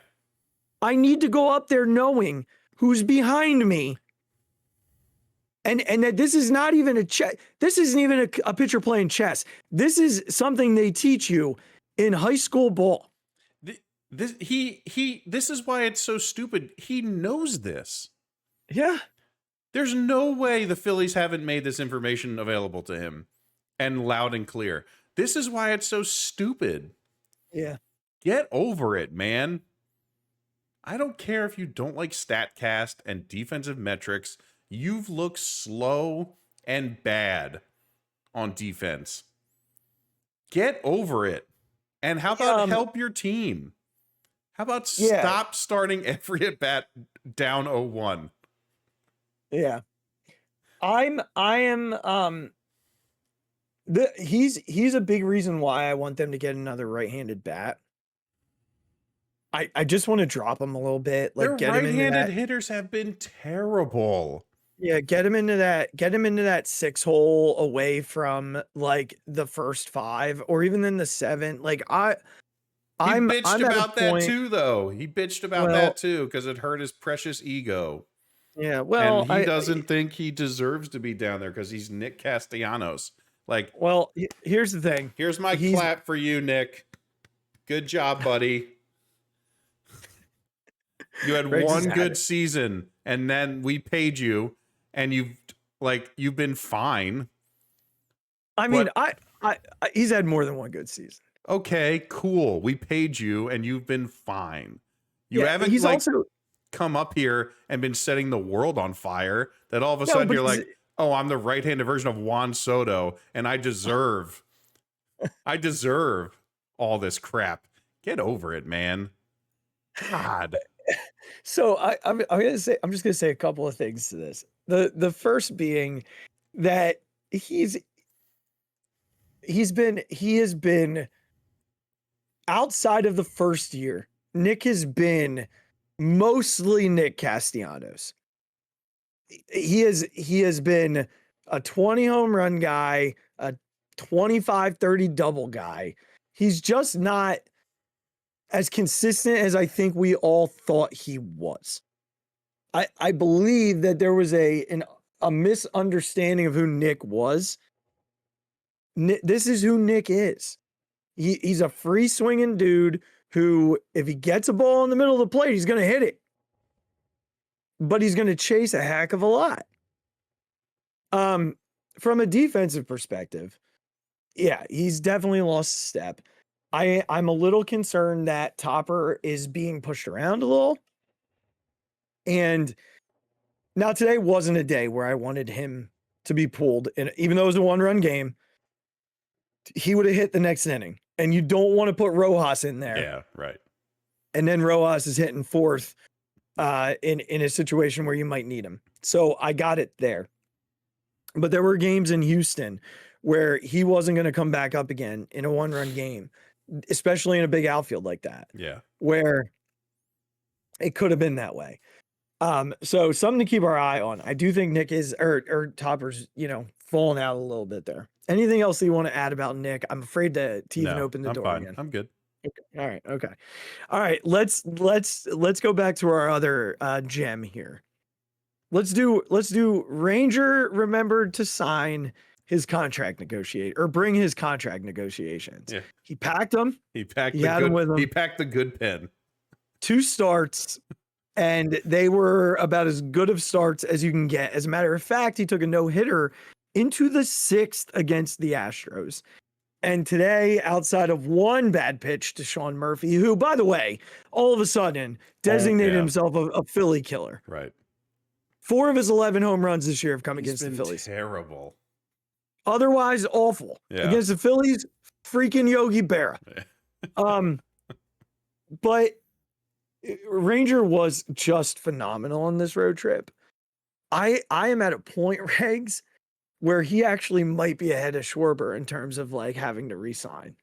I need to go up there knowing who's behind me. And that this is not even this isn't even a pitcher playing chess. This is something they teach you in high school ball. This is why it's so stupid. He knows this. Yeah. There's no way the Phillies haven't made this information available to him and loud and clear. This is why it's so stupid. Yeah. Get over it, man. I don't care if you don't like StatCast and defensive metrics. You've looked slow and bad on defense. Get over it. And how about help your team? How about stop starting every at bat down 0-1? Yeah. He's a big reason why I want them to get another right-handed bat. I just want to drop him a little bit. Their Get him into right-handed hitters have been terrible. Yeah, get him into that 6 hole away from the first 5 or even in the 7. He bitched about that too, though. He bitched about that too because it hurt his precious ego. Yeah, well, and he doesn't think he deserves to be down there because he's Nick Castellanos. Here's the thing. Here's my clap for you, Nick. Good job, buddy. You had one good season, and then we paid you, and you've been fine. I mean, he's had more than one good season. Okay, cool. We paid you, and you've been fine. You haven't come up here and been setting the world on fire. That all of a sudden you're like, oh, I'm the right-handed version of Juan Soto, and I deserve all this crap. Get over it, man. God. So I'm just gonna say a couple of things to this. The first being that he has been outside of the first year. Nick has been mostly Nick Castellanos. He has been a 20 home run guy, a 25-30 double guy. He's just not as consistent as I think we all thought he was. I believe that there was a misunderstanding of who Nick was. This is who Nick is. He's a free swinging dude who, if he gets a ball in the middle of the plate, he's going to hit it. But he's going to chase a heck of a lot. From a defensive perspective, yeah, he's definitely lost a step. I'm a little concerned that Topper is being pushed around a little. And now today wasn't a day where I wanted him to be pulled. And even though it was a 1-run game, he would have hit the next inning. And you don't want to put Rojas in there. Yeah, right. And then Rojas is hitting fourth in a situation where you might need him. So I got it there. But there were games in Houston where he wasn't going to come back up again in a 1-run game, especially in a big outfield like that. Yeah. Where it could have been that way. So something to keep our eye on. I do think Nick is, or Topper's, falling out a little bit there. Anything else that you want to add about Nick? I'm afraid to even open the door fine. again. I'm good. Okay. All right. Okay. All right. Let's go back to our other gem here. Let's do Ranger remembered to sign his contract bring his contract negotiations. Yeah. He packed them. He packed the good pen. 2 starts. And they were about as good of starts as you can get. As a matter of fact, he took a no-hitter into the 6th against the Astros. And today, outside of one bad pitch to Sean Murphy, who, by the way, all of a sudden designated himself a Philly killer. Right. 4 of his 11 home runs this year have come against the Phillies. Terrible. Otherwise, awful. Yeah. Against the Phillies, freaking Yogi Berra. But Ranger was just phenomenal on this road trip. I am at a point, Regz, where he actually might be ahead of Schwarber in terms of like having to resign.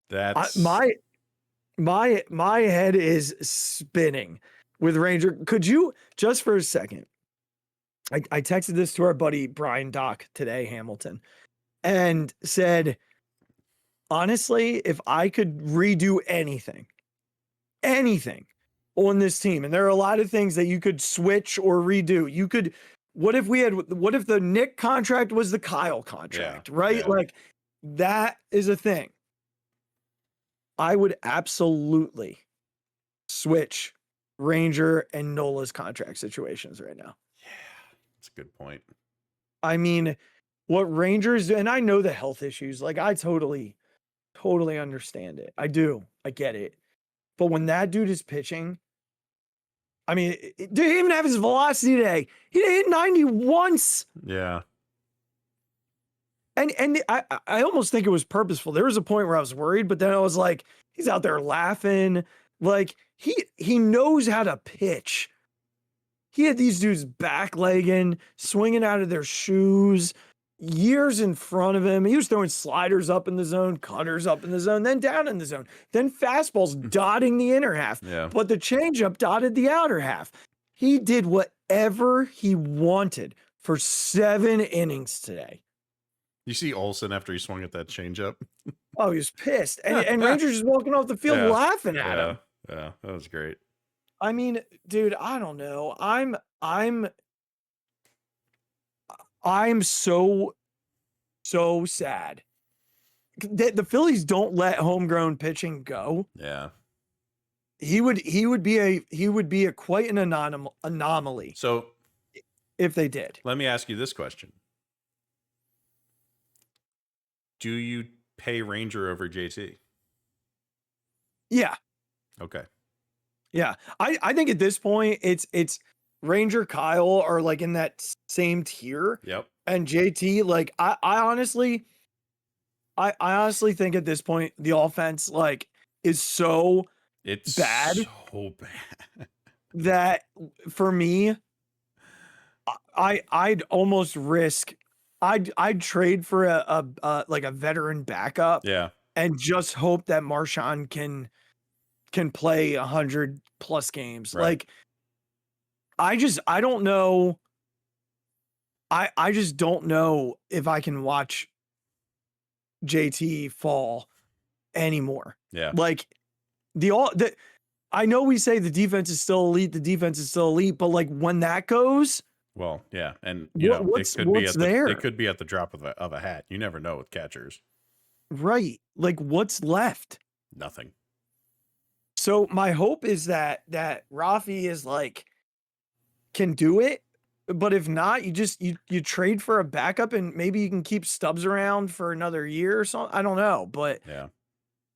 That's my head is spinning with Ranger. Could you just for a second? I texted this to our buddy Brian Dock today, Hamilton, and said, honestly, if I could redo anything on this team, and there are a lot of things that you could switch or redo. What if the Nick contract was the Kyle contract, right? Yeah. Like that is a thing. I would absolutely switch Ranger and Nola's contract situations right now. Yeah, that's a good point. I mean, what Rangers do, and I know the health issues, like I totally understand it. I do. I get it. But when that dude is pitching, I mean, did he even have his velocity today? He hit 90 once. Yeah. And I almost think it was purposeful. There was a point where I was worried, but then I was like, he's out there laughing. Like he knows how to pitch. He had these dudes backlegging, swinging out of their shoes, years in front of him. He was throwing sliders up in the zone, cutters up in the zone, then down in the zone, then fastballs dotting the inner half. Yeah. But the changeup dotted the outer half. He did whatever he wanted for 7 innings today. You see Olsen after he swung at that changeup? Oh, he was pissed. And Rangers just walking off the field laughing at him. Yeah, that was great. I mean, dude, I don't know. I'm so sad. The Phillies don't let homegrown pitching go. Yeah. He would be a quite an anomaly. So if they did. Let me ask you this question. Do you pay Ranger over JT? Yeah. Okay. Yeah. I think at this point it's Ranger, Kyle are like in that same tier. Yep. And JT, like I honestly think at this point the offense like is so bad. So bad. That for me, I'd almost risk I'd trade for a like a veteran backup. Yeah. And just hope that Marshawn can play 100+ games. Right. Like, I don't know. I just don't know if I can watch JT fall anymore. Yeah. Like I know we say the defense is still elite, but like when that goes, Well, yeah, and what's there? It could be at the drop of a hat. You never know with catchers. Right. Like what's left? Nothing. So my hope is that Rafi is like can do it, but if not, you trade for a backup and maybe you can keep Stubbs around for another year or something. I don't know, but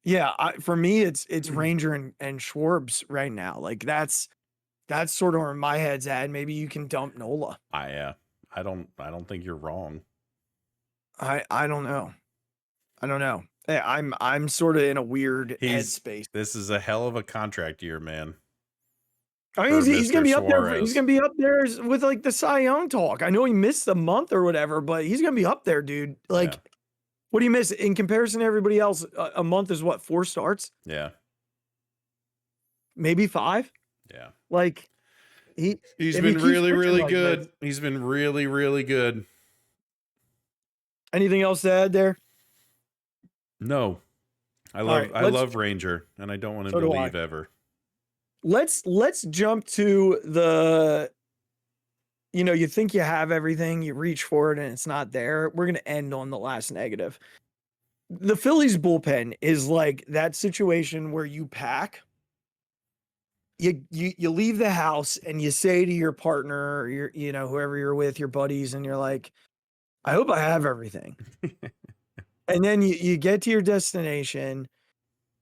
yeah, for me it's Ranger and Schwarbs right now. Like that's sort of where my head's at. Maybe you can dump Nola. I don't think you're wrong. I don't know. I'm sort of in a weird headspace. This is a hell of a contract year, man. I mean, he's gonna be up there. He's gonna be up there with like the Cy Young talk. I know he missed a month or whatever, but he's gonna be up there, dude. Like, what do you miss in comparison to everybody else? A month is what, 4 starts? Yeah, maybe 5. Yeah, like he's been really good. He's been really good. Anything else to add there? No, I love Ranger, and I don't want him to leave ever. Let's jump to the, you think you have everything, you reach for it and it's not there. We're going to end on the last negative. The Phillies bullpen is like that situation where you pack, you leave the house and you say to your partner, or whoever you're with, your buddies, and you're like, I hope I have everything. And then you get to your destination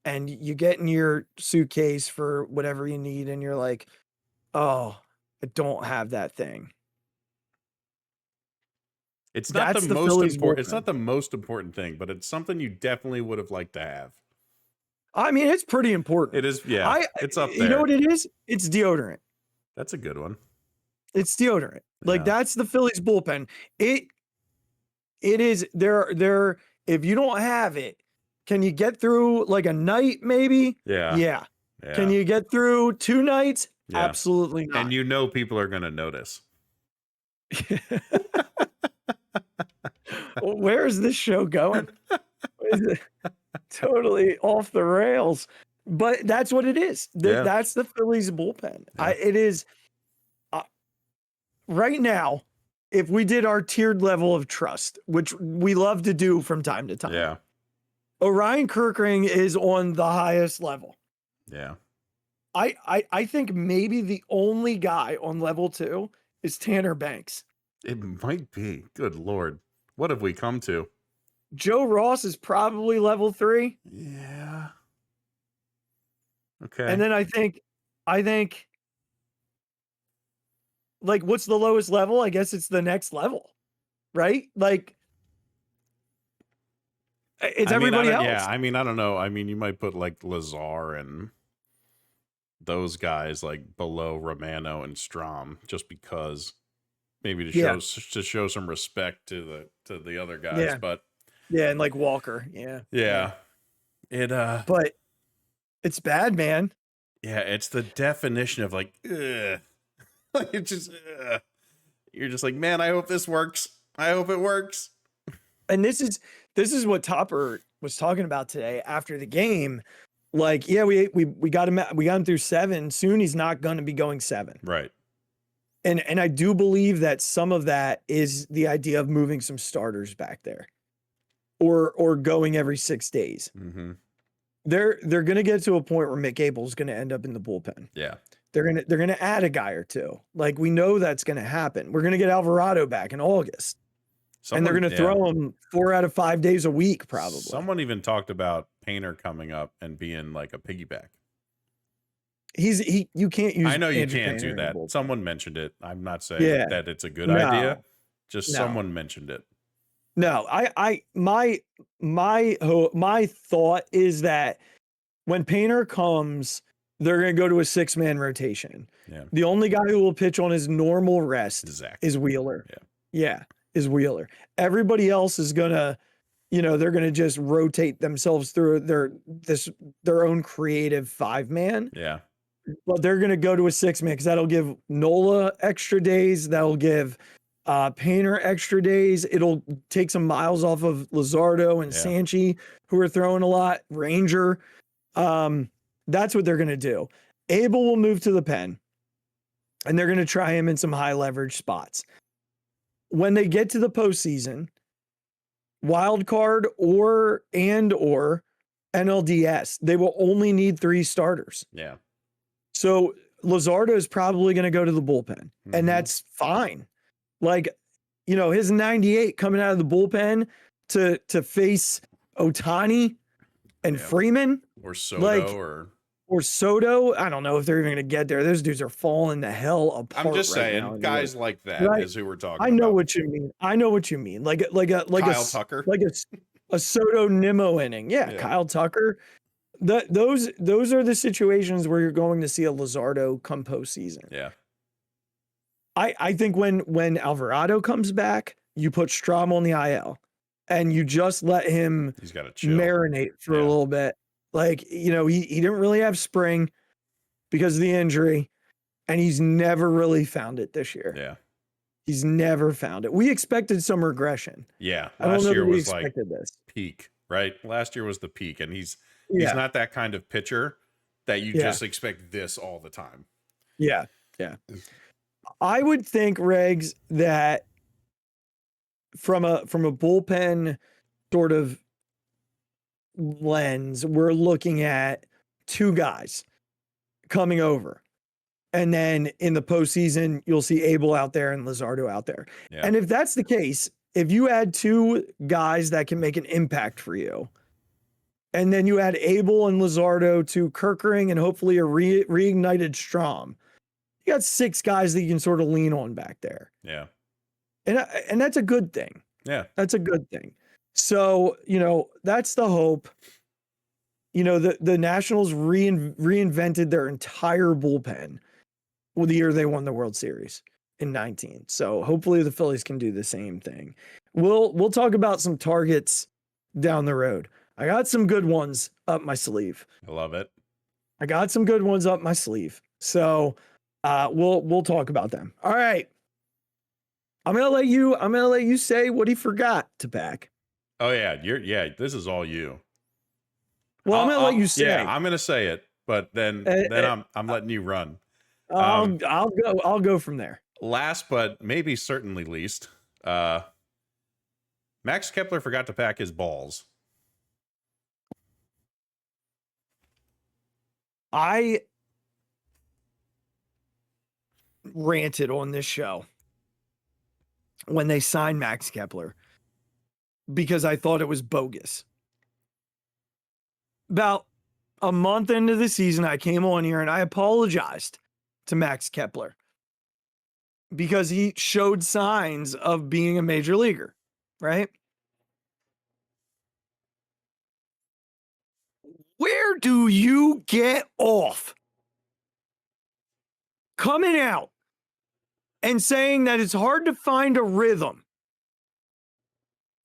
and you get in your suitcase for whatever you need. And you're like, oh, I don't have that thing. It's not the most important. It's not the most important thing, but it's something you definitely would have liked to have. I mean, it's pretty important. It is. Yeah. It's up there. You know what it is? It's deodorant. That's a good one. It's deodorant. Like that's the Phillies bullpen. It is there. If you don't have it, can you get through like a night maybe? Yeah. Can you get through 2 nights? Yeah. Absolutely not. And people are going to notice. Where is this show going? Is it totally off the rails? But that's what it is. That's the Phillies bullpen. Yeah. It is right now. If we did our tiered level of trust, which we love to do from time to time, Orion Kirkring is on the highest level. Yeah. I think maybe the only guy on level 2 is Tanner Banks. It might be. Good Lord. What have we come to? Joe Ross is probably level 3. Yeah. Okay. And then I think like, what's the lowest level? I guess it's the next level, right? Like, it's everybody else. Yeah, I mean, I don't know. I mean, you might put like Lazar and those guys like below Romano and Strom, just because maybe to show some respect to the other guys. Yeah. But and like Walker, but it's bad, man. Yeah, it's the definition of like, ugh. It's just you're just like, man, I hope this works. I hope it works. And this is what Topper was talking about today after the game. Like, we got him through 7. Soon he's not going to be going 7. Right. And I do believe that some of that is the idea of moving some starters back there, or going every 6 days. Mm-hmm. They're going to get to a point where Mick Abel's going to end up in the bullpen. Yeah. They're going to add a guy or 2. Like, we know that's going to happen. We're going to get Alvarado back in August. And they're going to throw him 4 out of 5 days a week, probably. Someone even talked about Painter coming up and being like a piggyback. You can't use. I know you can't do that. Someone mentioned it. I'm not saying that it's a good idea. Just someone mentioned it. No, my thought is that when Painter comes, they're going to go to a 6-man rotation. Yeah. The only guy who will pitch on his normal rest is Wheeler. Yeah. Yeah. is Wheeler. Everybody else is gonna, they're gonna just rotate themselves through their own creative 5-man. Yeah. But they're gonna go to a 6-man because that'll give Nola extra days. That'll give Painter extra days. It'll take some miles off of Luzardo and Sanchi, who are throwing a lot. Ranger. That's what they're gonna do. Abel will move to the pen, and they're gonna try him in some high leverage spots. When they get to the postseason, wild card or NLDS, they will only need 3 starters. Yeah. So Luzardo is probably going to go to the bullpen, and that's fine. Like, his 98 coming out of the bullpen to face Ohtani and Freeman or Soto or Soto. I don't know if they're even going to get there. Those dudes are falling the hell apart. I'm just saying, now, guys like that is who we're talking about. I know what you mean. I know what you mean. Like Kyle Tucker, like a Soto Nimmo inning. Yeah, Kyle Tucker. Those are the situations where you're going to see a Luzardo come postseason. Yeah. I think when Alvarado comes back, you put Strom on the IL and you just let him he's got to chill, marinate for a little bit. Like, he didn't really have spring because of the injury, and he's never really found it this year. Yeah. He's never found it. We expected some regression. Yeah. Last year was like this peak, right? Last year was the peak, and he's not that kind of pitcher that you just expect this all the time. Yeah. Yeah. I would think, Regz, that from a bullpen sort of lens, we're looking at 2 guys coming over. And then in the postseason, you'll see Abel out there and Luzardo out there. Yeah. And if that's the case, if you add 2 guys that can make an impact for you, and then you add Abel and Luzardo to Kerkering and hopefully a reignited Strom, you got 6 guys that you can sort of lean on back there. Yeah. And that's a good thing. Yeah. That's a good thing. So, that's the hope. The Nationals reinvented their entire bullpen the year they won the World Series in 19. So hopefully the Phillies can do the same thing. We'll talk about some targets down the road. I got some good ones up my sleeve. I love it. I got some good ones up my sleeve. So we'll talk about them. All right. I'm gonna let you say what he forgot to pack. Oh yeah, this is all you. Well, I'm gonna let you say. Yeah, I'm gonna say it, but then I'm letting you run. I'll go from there. Last but maybe certainly least, Max Kepler forgot to pack his balls. I ranted on this show when they signed Max Kepler because I thought it was bogus. About a month into the season, I came on here and I apologized to Max Kepler because he showed signs of being a major leaguer, right? Where do you get off coming out and saying that it's hard to find a rhythm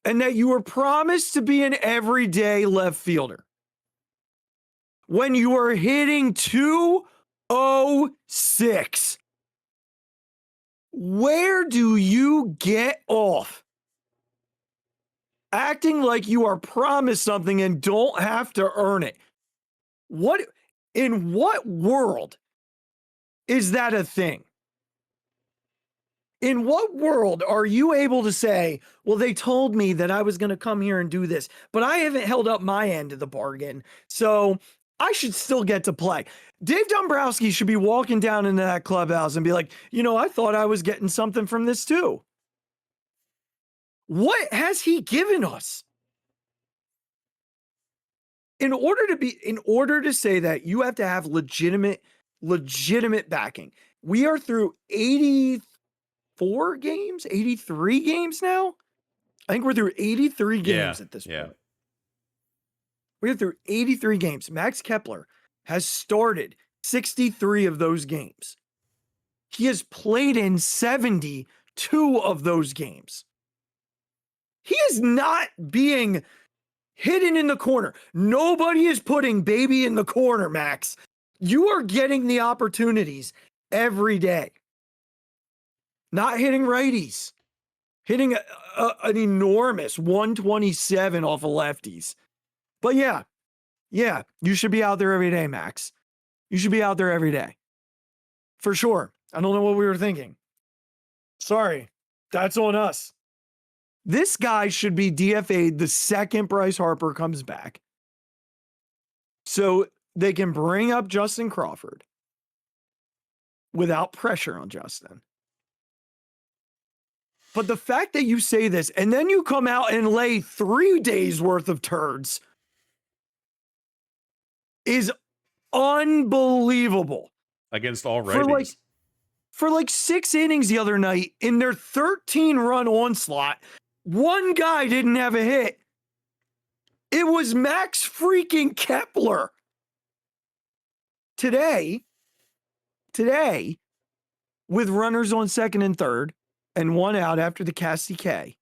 and that you were promised to be an everyday left fielder when you are hitting 206? Where do you get off acting like you are promised something and don't have to earn it? In what world is that a thing? In what world are you able to say, well, they told me that I was going to come here and do this, but I haven't held up my end of the bargain, so I should still get to play? Dave Dombrowski should be walking down into that clubhouse and be like, I thought I was getting something from this too. What has he given us? In order to say that, you have to have legitimate backing. We are through 84 games, 83 games now. I think we're through 83 games at this point. We're through 83 games. Max Kepler has started 63 of those games. He has played in 72 of those games. is not being hidden in the corner. Nobody is putting baby in the corner, Max. You are getting the opportunities every day. Not hitting righties. Hitting an enormous 127 off of lefties. But yeah, you should be out there every day, Max. You should be out there every day. For sure. I don't know what we were thinking. Sorry. That's on us. This guy should be DFA'd the second Bryce Harper comes back. So they can bring up Justin Crawford without pressure on Justin. But the fact that you say this and then you come out and lay 3 days worth of turds is unbelievable. Against all righties. For like 6 innings the other night in their 13-run onslaught, one guy didn't have a hit. It was Max freaking Kepler. Today, with runners on second and third and one out after the Cassie K,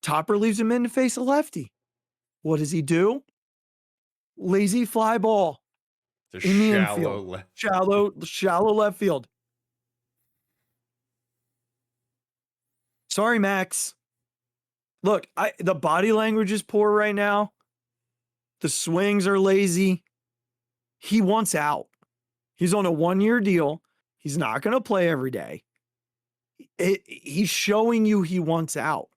Topper leaves him in to face a lefty. What does he do? Lazy fly ball. In the infield. Shallow left field. Sorry, Max. Look, the body language is poor right now. The swings are lazy. He wants out. He's on a 1-year deal. He's not going to play every day. He's showing you he wants out.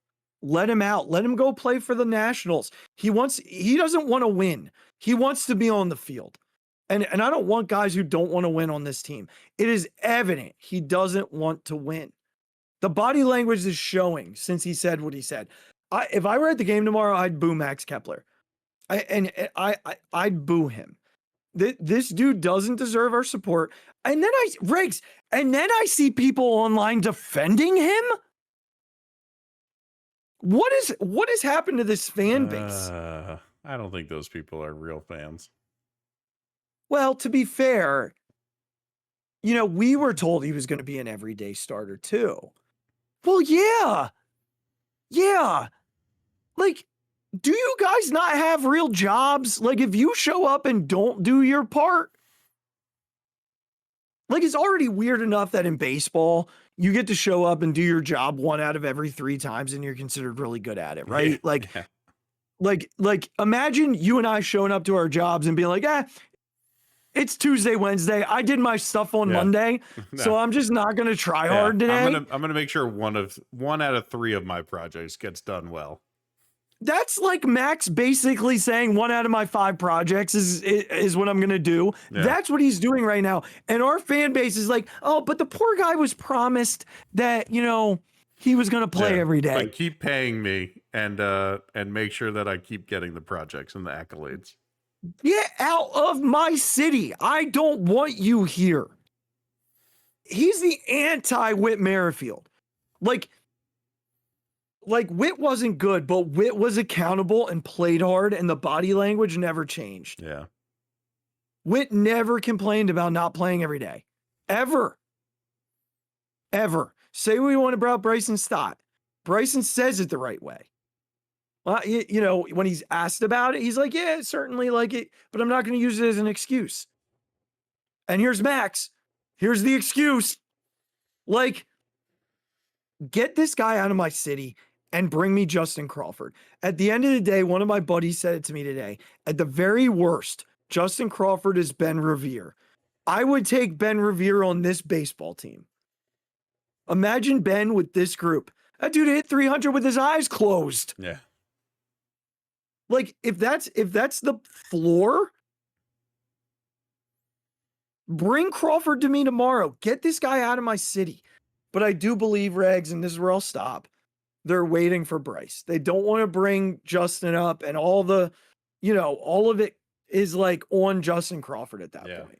Let him out. Let him go play for the Nationals. He doesn't want to win. He wants to be on the field. And I don't want guys who don't want to win on this team. It is evident he doesn't want to win. The body language is showing since he said what he said. If I were at the game tomorrow, I'd boo Max Kepler. I'd boo him. This dude doesn't deserve our support. And then I see people online defending him. What has happened to this fan base? I don't think those people are real fans. Well, to be fair, we were told he was going to be an everyday starter too. Well, yeah. Like, do you guys not have real jobs? Like, if you show up and don't do your part, like, it's already weird enough that in baseball, you get to show up and do your job 1 out of every 3 times and you're considered really good at it, right? Yeah. Like, imagine you and I showing up to our jobs and being like, it's Tuesday, Wednesday. I did my stuff on Monday, so I'm just not going to try hard today. I'm going to make sure 1 out of 3 of my projects gets done well. That's like Max basically saying 1 out of my 5 projects is what I'm going to do. Yeah. That's what he's doing right now. And our fan base is like, oh, but the poor guy was promised that, he was going to play every day. But keep paying me and make sure that I keep getting the projects and the accolades. Get out of my city. I don't want you here. He's the anti-Whit Merrifield. Like Whit wasn't good, but Whit was accountable and played hard, and the body language never changed. Yeah. Whit never complained about not playing every day. Ever. Say what you want about Bryson Stott. Bryson says it the right way. Well, when he's asked about it, he's like, yeah, certainly like it, but I'm not going to use it as an excuse. And here's Max. Here's the excuse. Like, get this guy out of my city and bring me Justin Crawford. At the end of the day, one of my buddies said it to me today. At the very worst, Justin Crawford is Ben Revere. I would take Ben Revere on this baseball team. Imagine Ben with this group. That dude hit 300 with his eyes closed. Yeah. Like, if that's the floor, bring Crawford to me tomorrow. Get this guy out of my city. But I do believe, Regz, and this is where I'll stop, they're waiting for Bryce. They don't want to bring Justin up, and all of it is like on Justin Crawford at that point.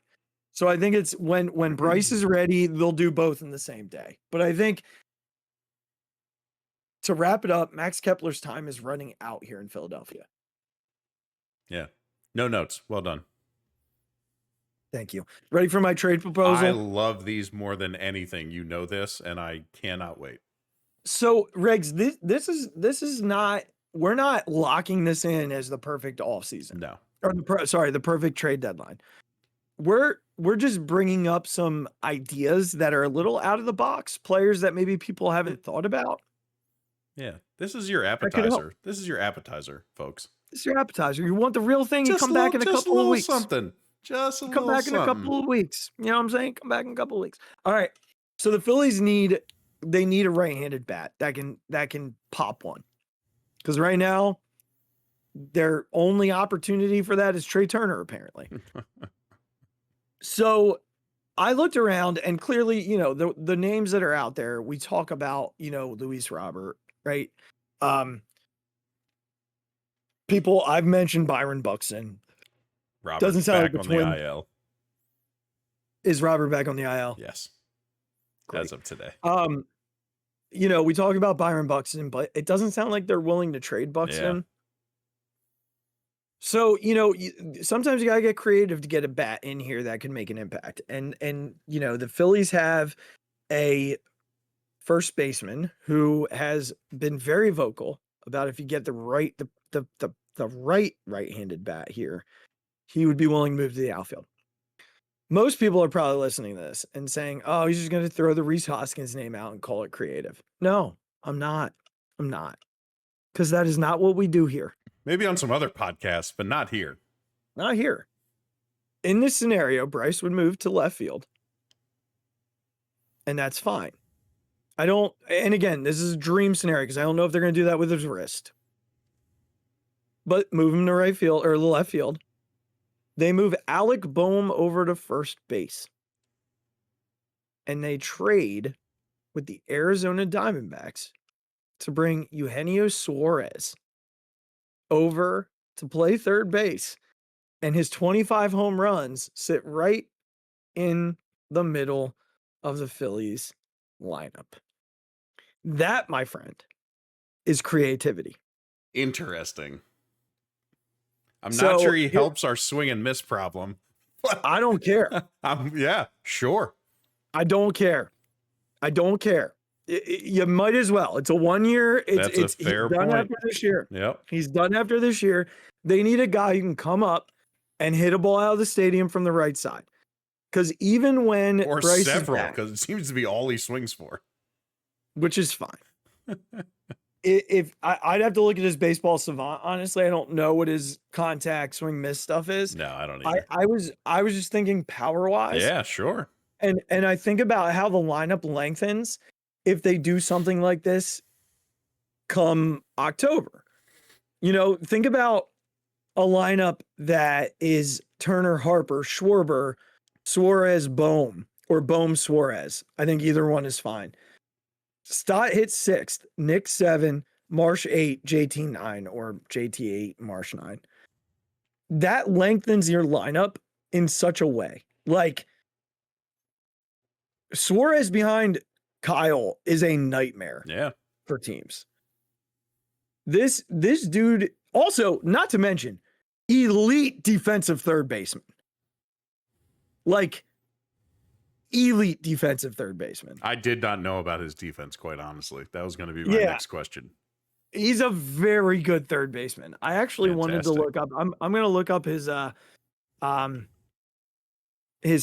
So I think it's when Bryce is ready, they'll do both in the same day. But I think, to wrap it up, Max Kepler's time is running out here in Philadelphia. Yeah. No notes. Well done. Thank you. Ready for my trade proposal? I love these more than anything. You know this, and I cannot wait. So Regs, this is not, we're not locking this in as the perfect offseason. No. Or the perfect trade deadline. We're just bringing up some ideas that are a little out of the box, players that maybe people haven't thought about. Yeah, this is your appetizer. This is your appetizer, folks. This is your appetizer. You want the real thing, you Just come back in a couple of weeks. Something. Just a come little back something. in a couple of weeks. You know what I'm saying? Come back in a couple of weeks. All right. So the Phillies need a right-handed bat that can pop one. Because right now, their only opportunity for that is Trey Turner, apparently. So I looked around, and clearly, the names that are out there, we talk about, Luis Robert, right? People, I've mentioned Byron Buxton. Robert doesn't sound back like on the twin. the IL. Is Robert back on the IL? Yes. Great. As of today. We talk about Byron Buxton, but it doesn't sound like they're willing to trade Buxton. Yeah. So, sometimes you gotta get creative to get a bat in here that can make an impact. And the Phillies have a first baseman who has been very vocal about if you get the right-handed bat here, he would be willing to move to the outfield. Most people are probably listening to this and saying, oh, he's just going to throw the Rhys Hoskins name out and call it creative. No, I'm not. Because that is not what we do here. Maybe on some other podcasts, but not here. Not here. In this scenario, Bryce would move to left field. And that's fine. And again, this is a dream scenario because I don't know if they're going to do that with his wrist. But move him to right field or left field. They move Alec Boehm over to first base. And they trade with the Arizona Diamondbacks to bring Eugenio Suarez over to play third base. And his 25 home runs sit right in the middle of the Phillies lineup. That, my friend, is creativity. Interesting. I'm not sure he helps our swing and miss problem. I don't care. Yeah, sure. I don't care. You might as well. It's a 1 year. That's a fair point. He's done after this year. Yep. He's done after this year. They need a guy who can come up and hit a ball out of the stadium from the right side. Because even when or Bryce several, because it seems to be all he swings for, which is fine. If I'd have to look at his baseball savant, honestly, I don't know what his contact swing miss stuff is. No, I don't either. I was just thinking power wise. Yeah, sure. And I think about how the lineup lengthens if they do something like this come October. Think about a lineup that is Turner, Harper, Schwarber, Suarez, Boehm, or Boehm, Suarez. I think either one is fine. Stott hits 6th, Nick 7, Marsh 8, JT 9, or JT 8, Marsh 9. That lengthens your lineup in such a way. Like, Suarez behind Kyle is a nightmare for teams. This dude, also, not to mention, elite defensive third baseman. Like, elite defensive third baseman. I did not know about his defense, quite honestly. That was going to be my next question. He's a very good third baseman. I actually wanted to look up. I'm going to look up his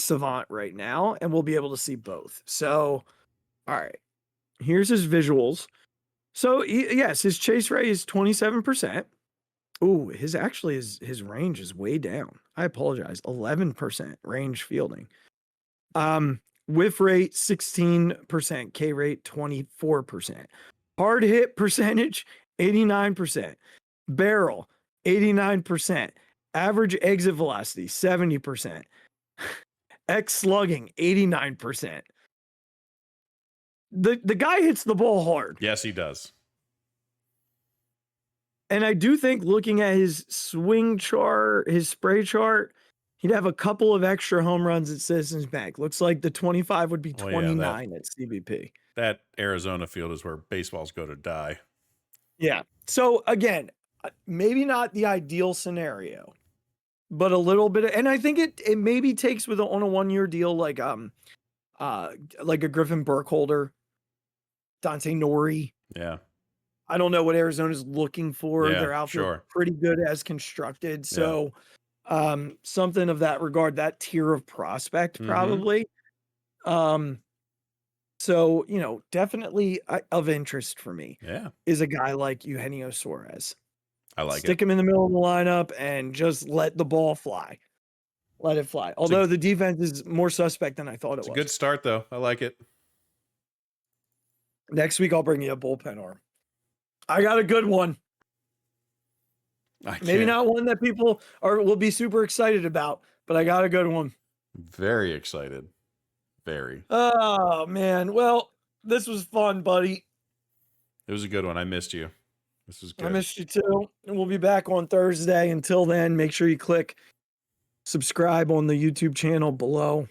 savant right now, and we'll be able to see both. So, all right, here's his visuals. So yes, his chase rate is 27%. Ooh, his range is way down. I apologize. 11% range fielding. Whiff rate 16%, K rate 24%. Hard hit percentage 89%. Barrel 89%. Average exit velocity 70%. X slugging 89%. The guy hits the ball hard. Yes, he does. And I do think looking at his swing chart, his spray chart, he'd have a couple of extra home runs at Citizens Bank. Looks like the 25 would be 29 at CBP. That Arizona field is where baseballs go to die. Yeah. So again, maybe not the ideal scenario, but a little bit. And I think it maybe takes on a 1 year deal like a Griffin Burkholder, Dante Nori, Yeah. I don't know what Arizona's looking for. Yeah, Their outfield sure. pretty good as constructed. So something of that regard, that tier of prospect probably. So, definitely of interest for me is a guy like Eugenio Suarez. I like Stick him in the middle of the lineup and just let the ball fly. Let it fly. Although the defense is more suspect than I thought it was. It's a good start, though. I like it. Next week, I'll bring you a bullpen arm. I got a good one. Maybe not one that people will be super excited about, but I got a good one. Very excited. Very. Oh, man. Well, this was fun, buddy. It was a good one. I missed you. This was good. I missed you too. And we'll be back on Thursday. Until then, make sure you click subscribe on the YouTube channel below.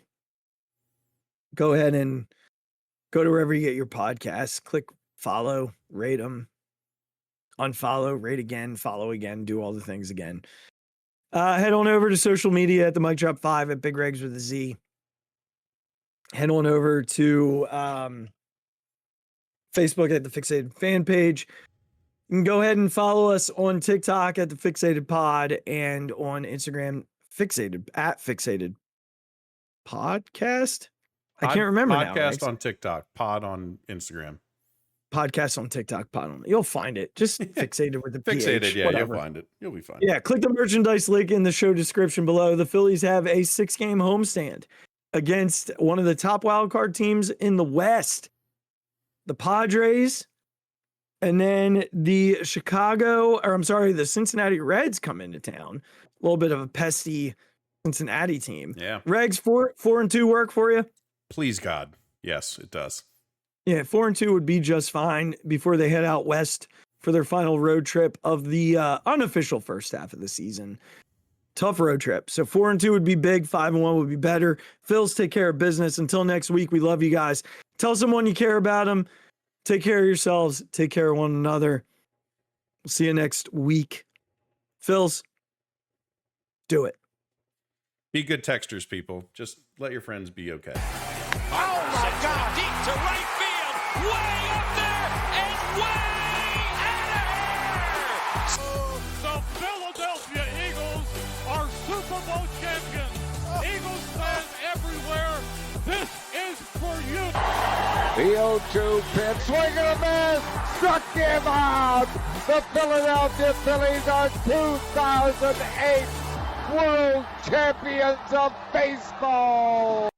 Go ahead and go to wherever you get your podcasts. Click follow, rate them, unfollow, rate again, follow again, do all the things again. Head on over to social media at the Mic Drop 5 at Big Regz with a Z. Head on over to Facebook at the Phixated fan page. You can go ahead and follow us on TikTok at the Phixated Pod and on Instagram at Phixated Podcast. I can't remember now. Podcast on TikTok, pod on Instagram. Podcast on TikTok, pod on. You'll find it. Just Phixated with the Phixated, PH, yeah, whatever. you'll find it. You'll be fine. Yeah, click the merchandise link in the show description below. The Phillies have a 6-game homestand against one of the top wildcard teams in the West, the Padres. And then the Cincinnati Reds come into town. A little bit of a pesty Cincinnati team. Yeah. Regs, 4-2 work for you? Please, God. Yes, it does. Yeah, 4-2 would be just fine before they head out west for their final road trip of the unofficial first half of the season. Tough road trip. So 4-2 would be big. 5-1 would be better. Phils, take care of business. Until next week, we love you guys. Tell someone you care about them. Take care of yourselves. Take care of one another. We'll see you next week. Phils, do it. Be good texters, people. Just let your friends be okay. Oh, my God. Deep to right field. Way up there and way out of here. The Philadelphia Eagles are Super Bowl champions. Eagles fans everywhere, this is for you. The 0-2 pitch, swing and a miss, struck him out. The Philadelphia Phillies are 2008 World Champions of Baseball.